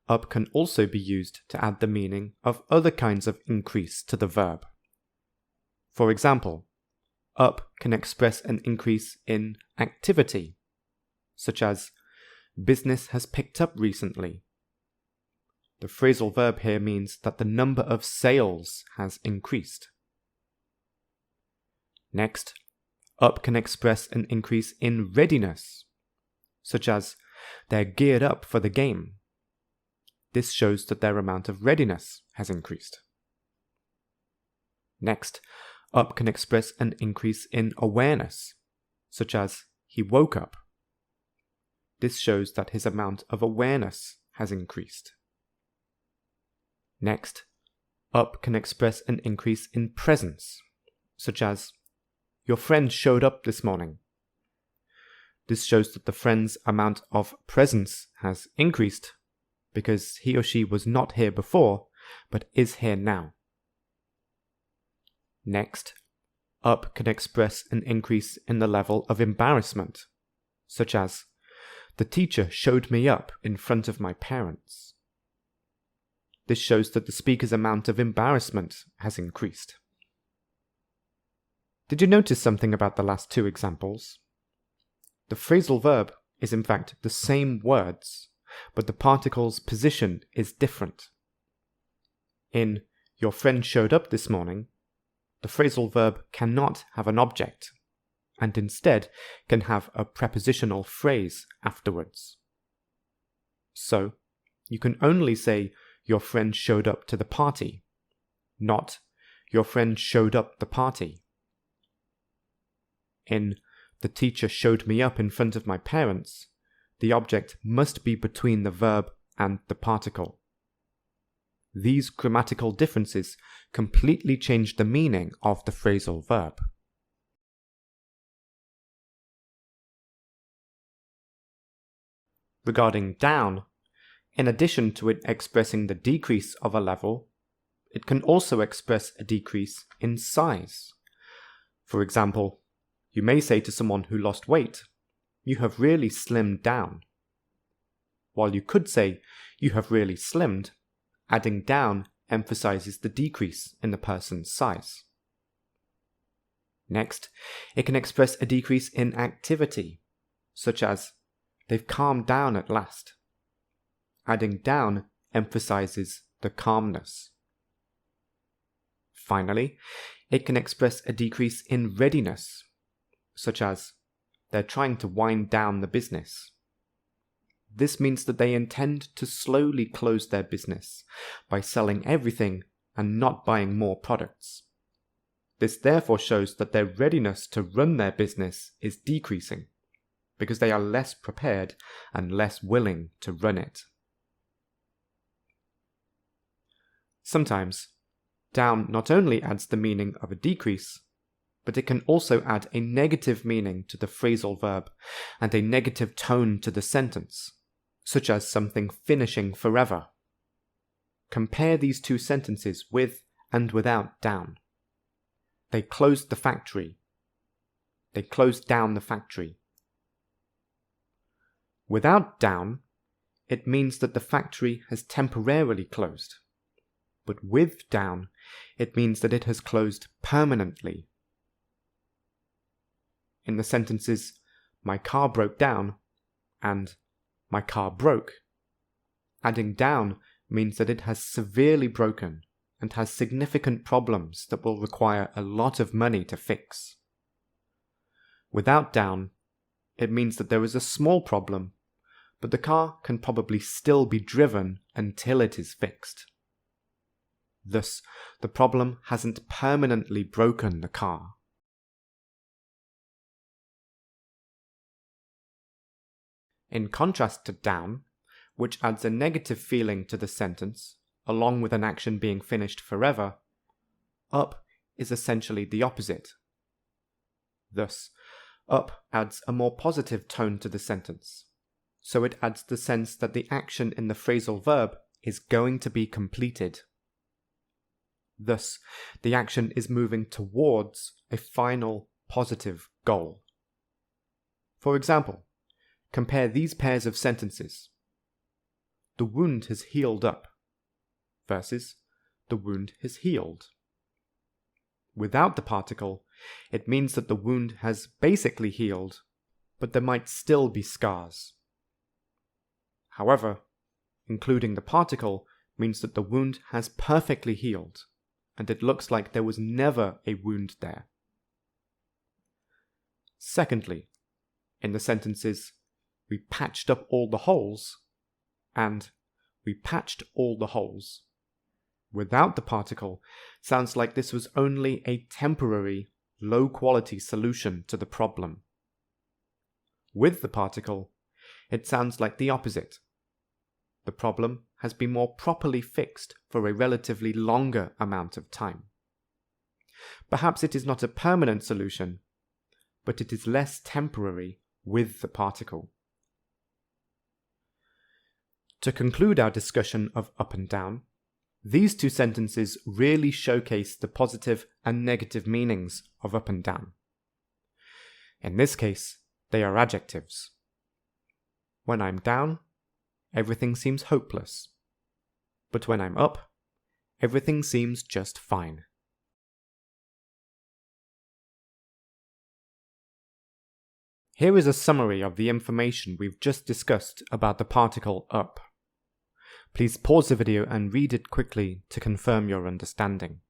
up can also be used to add the meaning of other kinds of increase to the verb. For example, up can express an increase in activity, such as business has picked up recently. The phrasal verb here means that the number of sales has increased. Next, up can express an increase in readiness, such as they're geared up for the game. This shows that their amount of readiness has increased. Next, up can express an increase in awareness, such as he woke up. This shows that his amount of awareness has increased. Next, up can express an increase in presence, such as your friend showed up this morning. This shows that the friend's amount of presence has increased because he or she was not here before, but is here now. Next, up can express an increase in the level of embarrassment, such as, the teacher showed me up in front of my parents. This shows that the speaker's amount of embarrassment has increased. Did you notice something about the last two examples? The phrasal verb is in fact the same words, but the particle's position is different. In your friend showed up this morning, the phrasal verb cannot have an object, and instead can have a prepositional phrase afterwards. So, you can only say your friend showed up to the party, not your friend showed up the party. In the teacher showed me up in front of my parents, the object must be between the verb and the particle. These grammatical differences completely change the meaning of the phrasal verb. Regarding down, in addition to it expressing the decrease of a level, it can also express a decrease in size. For example, you may say to someone who lost weight, "You have really slimmed down." While you could say, "You have really slimmed," adding down emphasizes the decrease in the person's size. Next, it can express a decrease in activity, such as, "They've calmed down at last." Adding down emphasizes the calmness. Finally, It can express a decrease in readiness, such as, they're trying to wind down the business. This means that they intend to slowly close their business by selling everything and not buying more products. This therefore shows that their readiness to run their business is decreasing, because they are less prepared and less willing to run it. Sometimes, down not only adds the meaning of a decrease, but it can also add a negative meaning to the phrasal verb and a negative tone to the sentence, such as something finishing forever. Compare these two sentences with and without down. They closed the factory. They closed down the factory. Without down, it means that the factory has temporarily closed. But with down, it means that it has closed permanently. In the sentences, my car broke down and my car broke, adding down means that it has severely broken and has significant problems that will require a lot of money to fix. Without down, it means that there is a small problem, but the car can probably still be driven until it is fixed. Thus, the problem hasn't permanently broken the car. In contrast to down, which adds a negative feeling to the sentence, along with an action being finished forever, up is essentially the opposite. Thus, up adds a more positive tone to the sentence, so it adds the sense that the action in the phrasal verb is going to be completed. Thus, the action is moving towards a final positive goal. For example, compare these pairs of sentences. The wound has healed up versus the wound has healed. Without the particle, it means that the wound has basically healed, but there might still be scars. However, including the particle means that the wound has perfectly healed, and it looks like there was never a wound there. Secondly, in the sentences, we patched up all the holes, and we patched all the holes. Without the particle, sounds like this was only a temporary, low-quality solution to the problem. With the particle, it sounds like the opposite. The problem has been more properly fixed for a relatively longer amount of time. Perhaps it is not a permanent solution, but it is less temporary with the particle. To conclude our discussion of up and down, these two sentences really showcase the positive and negative meanings of up and down. In this case, they are adjectives. When I'm down, everything seems hopeless. But when I'm up, everything seems just fine. Here is a summary of the information we've just discussed about the particle up. Please pause the video and read it quickly to confirm your understanding.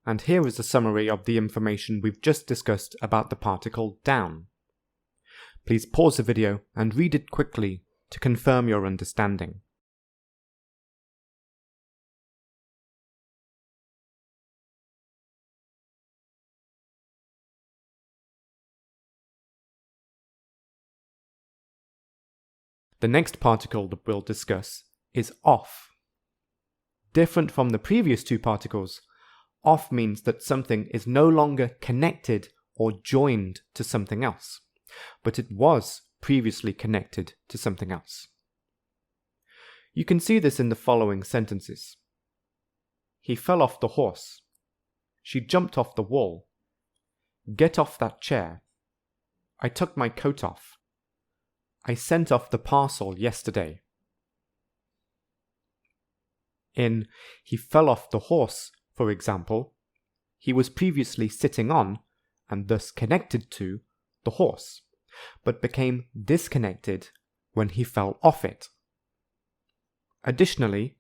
And here is a summary of the information we've just discussed about the particle down. Please pause the video and read it quickly to confirm your understanding. The next particle that we'll discuss is off. Different from the previous two particles, off means that something is no longer connected or joined to something else, but it was previously connected to something else. You can see this in the following sentences. He fell off the horse. She jumped off the wall. Get off that chair. I took my coat off. I sent off the parcel yesterday. In he fell off the horse, for example, he was previously sitting on, and thus connected to, the horse, but became disconnected when he fell off it. Additionally,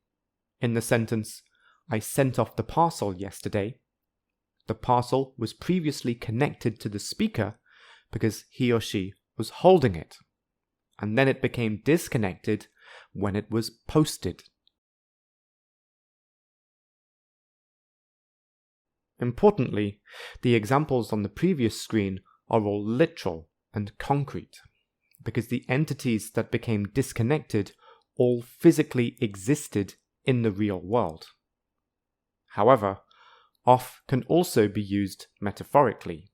in the sentence, I sent off the parcel yesterday, the parcel was previously connected to the speaker because he or she was holding it, and then it became disconnected when it was posted. Importantly, the examples on the previous screen are all literal and concrete, because the entities that became disconnected all physically existed in the real world. However, off can also be used metaphorically.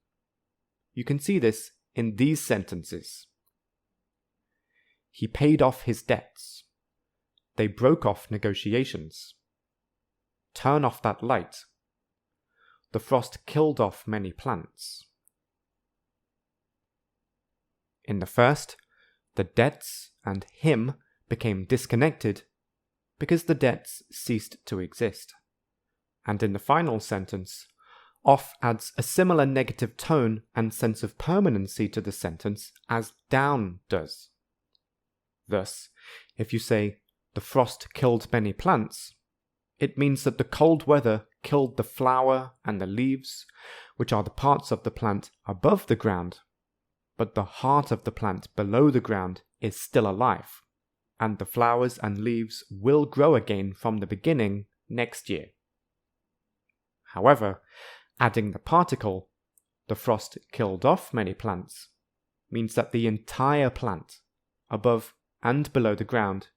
You can see this in these sentences. He paid off his debts. They broke off negotiations. Turn off that light. The frost killed off many plants. In the first, the debts and him became disconnected because the debts ceased to exist. And in the final sentence, off adds a similar negative tone and sense of permanency to the sentence as down does. Thus, if you say, the frost killed many plants, it means that the cold weather killed the flower and the leaves, which are the parts of the plant above the ground, but the heart of the plant below the ground is still alive, and the flowers and leaves will grow again from the beginning next year. However, adding the particle, the frost killed off many plants, means that the entire plant, above and below the ground,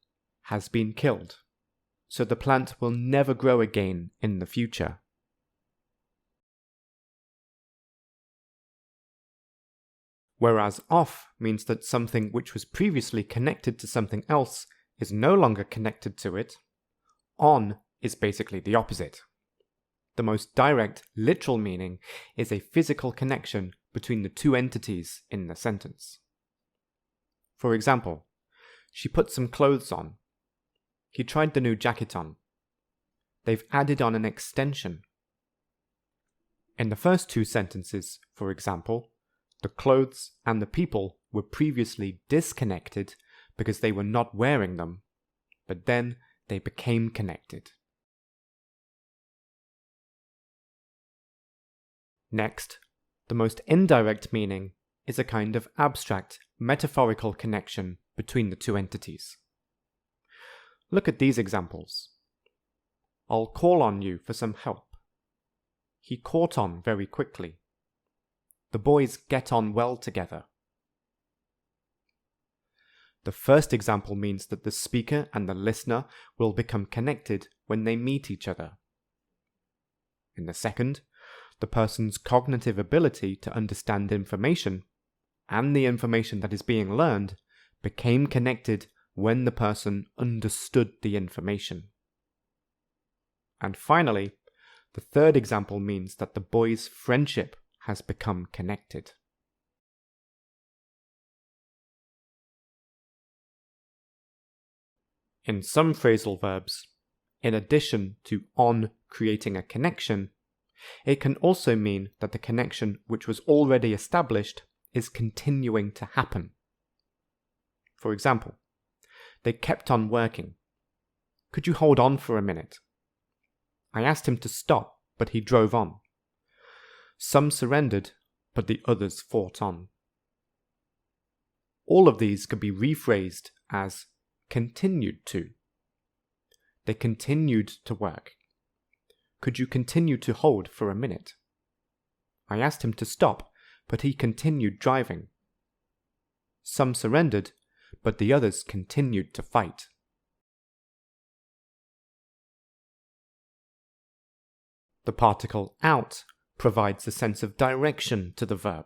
has been killed, so the plant will never grow again in the future. Whereas off means that something which was previously connected to something else is no longer connected to it, on is basically the opposite. The most direct, literal meaning is a physical connection between the two entities in the sentence. For example, she put some clothes on. He tried the new jacket on. They've added on an extension. In the first two sentences, for example, the clothes and the people were previously disconnected because they were not wearing them, but then they became connected. Next, the most indirect meaning is a kind of abstract, metaphorical connection between the two entities. Look at these examples. I'll call on you for some help. He caught on very quickly. The boys get on well together. The first example means that the speaker and the listener will become connected when they meet each other. In the second, the person's cognitive ability to understand information and the information that is being learned became connected when the person understood the information. And finally, the third example means that the boys' friendship has become connected. In some phrasal verbs, in addition to on creating a connection, it can also mean that the connection which was already established is continuing to happen. For example, they kept on working. Could you hold on for a minute? I asked him to stop, but he drove on. Some surrendered, but the others fought on. All of these could be rephrased as continued to. They continued to work. Could you continue to hold for a minute? I asked him to stop, but he continued driving. Some surrendered, but the others continued to fight. The particle out provides a sense of direction to the verb.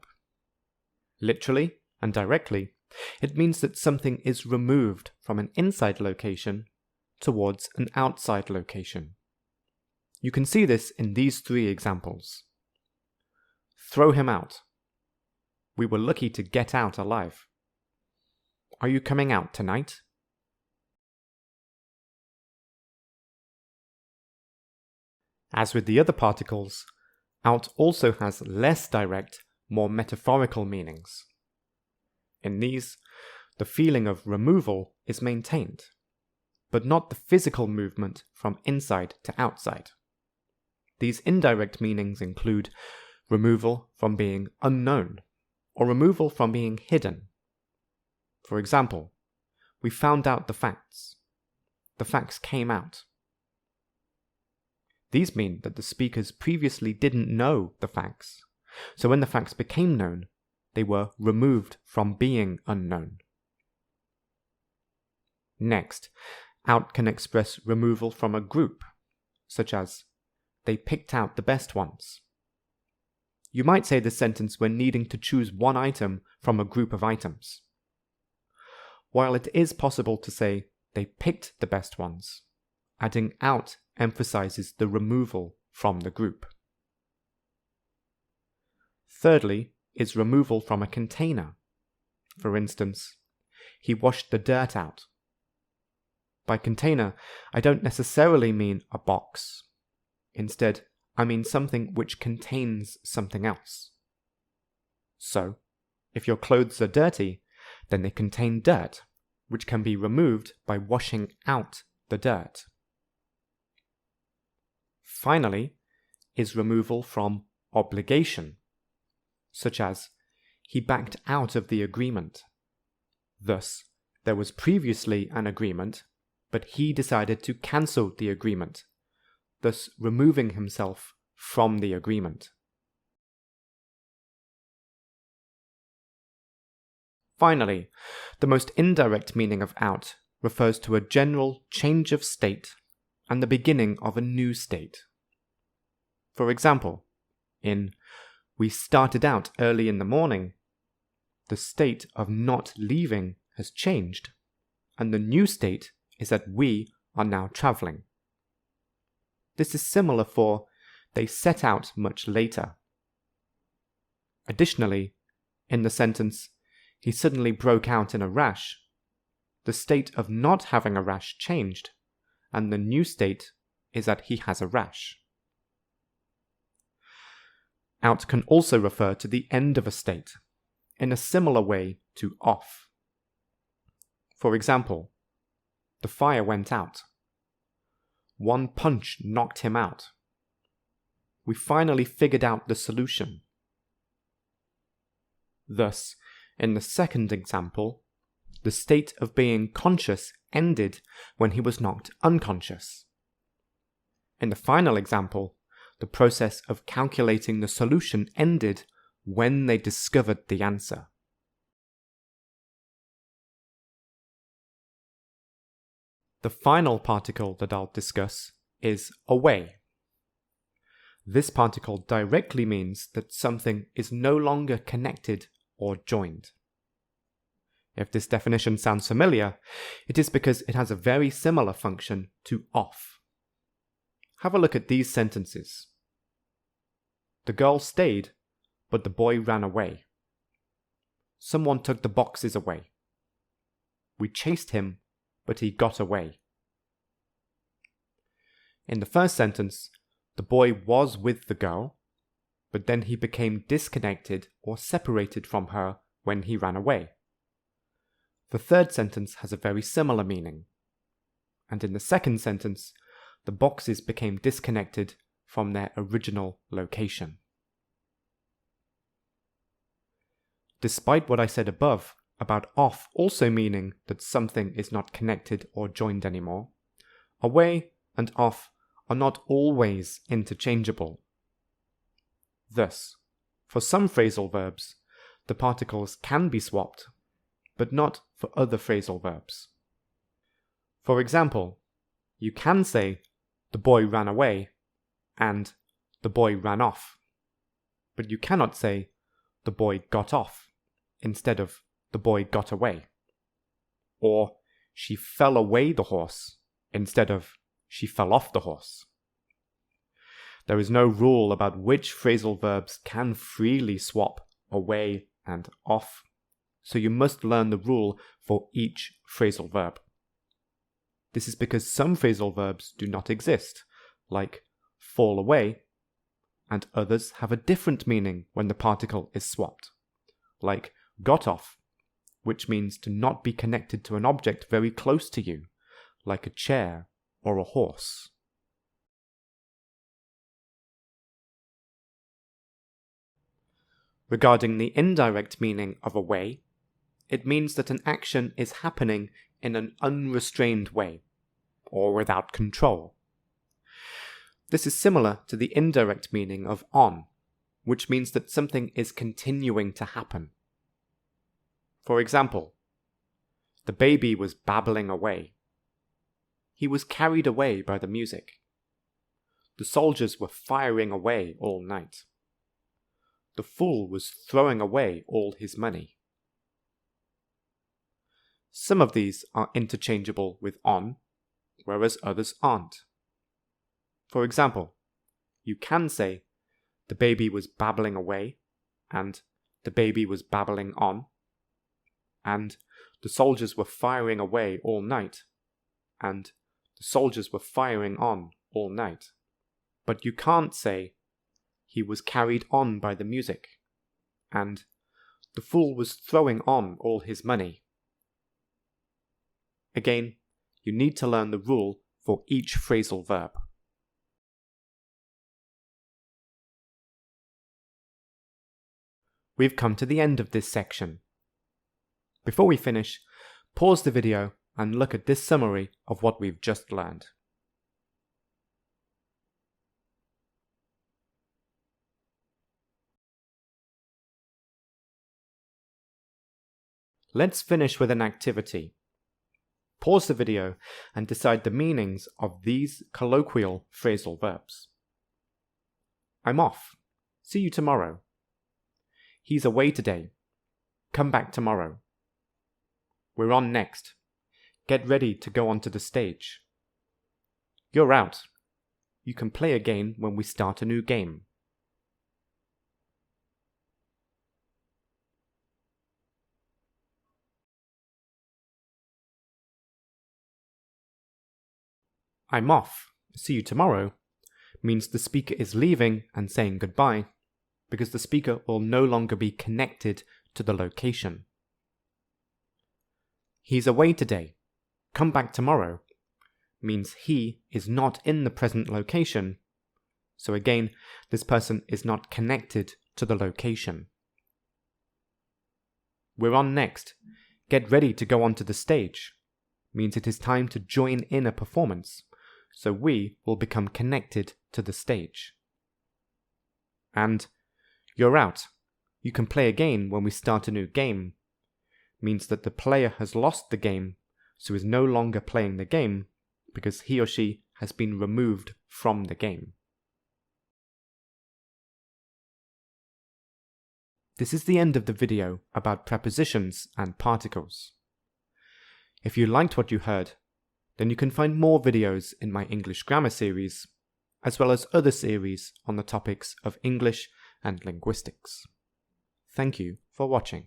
Literally and directly, it means that something is removed from an inside location towards an outside location. You can see this in these three examples. Throw him out. We were lucky to get out alive. Are you coming out tonight? As with the other particles, out also has less direct, more metaphorical meanings. In these, the feeling of removal is maintained. but not the physical movement from inside to outside. These indirect meanings include removal from being unknown, or removal from being hidden. For example, we found out the facts. The facts came out. These mean that the speakers previously didn't know the facts, so when the facts became known, they were removed from being unknown. Next, out can express removal from a group, such as, they picked out the best ones. You might say this sentence when needing to choose one item from a group of items. While it is possible to say, they picked the best ones, adding out emphasizes the removal from the group. Thirdly is removal from a container. For instance, he washed the dirt out. By container, I don't necessarily mean a box. Instead, I mean something which contains something else. So, if your clothes are dirty, then they contain dirt, which can be removed by washing out the dirt. Finally, is removal from obligation, such as, he backed out of the agreement. Thus, there was previously an agreement, but he decided to cancel the agreement, thus removing himself from the agreement. Finally, the most indirect meaning of out refers to a general change of state and the beginning of a new state. For example, in we started out early in the morning, the state of not leaving has changed, and the new state is that we are now traveling. This is similar for they set out much later. Additionally, in the sentence, he suddenly broke out in a rash, the state of not having a rash changed, and the new state is that he has a rash. Out can also refer to the end of a state, in a similar way to off. For example, the fire went out. One punch knocked him out. We finally figured out the solution. Thus, in the second example, the state of being conscious ended when he was knocked unconscious. In the final example, the process of calculating the solution ended when they discovered the answer. The final particle that I'll discuss is away. This particle directly means that something is no longer connected or joined. If this definition sounds familiar, it is because it has a very similar function to off. Have a look at these sentences. The girl stayed, but the boy ran away. Someone took the boxes away. We chased him, but he got away. In the first sentence, the boy was with the girl, but then he became disconnected or separated from her when he ran away. The third sentence has a very similar meaning. And in the second sentence, the boxes became disconnected from their original location. Despite what I said above about off also meaning that something is not connected or joined anymore, away and off are not always interchangeable. Thus, for some phrasal verbs, the particles can be swapped, but not for other phrasal verbs. For example, you can say, the boy ran away, and the boy ran off. But you cannot say, the boy got off, instead of the boy got away. Or, she fell away the horse, instead of she fell off the horse. There is no rule about which phrasal verbs can freely swap away and off, so you must learn the rule for each phrasal verb. This is because some phrasal verbs do not exist, like fall away, and others have a different meaning when the particle is swapped, like got off, which means to not be connected to an object very close to you, like a chair or a horse. Regarding the indirect meaning of away, it means that an action is happening in an unrestrained way, or without control. This is similar to the indirect meaning of on, which means that something is continuing to happen. For example, the baby was babbling away. He was carried away by the music. The soldiers were firing away all night. The fool was throwing away all his money. Some of these are interchangeable with on, whereas others aren't. For example, you can say, the baby was babbling away, and the baby was babbling on, and the soldiers were firing away all night, and the soldiers were firing on all night. But you can't say, he was carried on by the music, and the fool was throwing on all his money. Again, you need to learn the rule for each phrasal verb. We've come to the end of this section. Before we finish, pause the video and look at this summary of what we've just learned. Let's finish with an activity. Pause the video and decide the meanings of these colloquial phrasal verbs. I'm off. See you tomorrow. He's away today. Come back tomorrow. We're on next. Get ready to go onto the stage. You're out. You can play again when we start a new game. I'm off. See you tomorrow means the speaker is leaving and saying goodbye, because the speaker will no longer be connected to the location. He's away today. Come back tomorrow means he is not in the present location, so again, this person is not connected to the location. We're on next. Get ready to go onto the stage means it is time to join in a performance, so we will become connected to the stage. And you're out. You can play again when we start a new game means that the player has lost the game, so is no longer playing the game because he or she has been removed from the game. This is the end of the video about prepositions and particles. If you liked what you heard, then you can find more videos in my English grammar series, as well as other series on the topics of English and linguistics. Thank you for watching.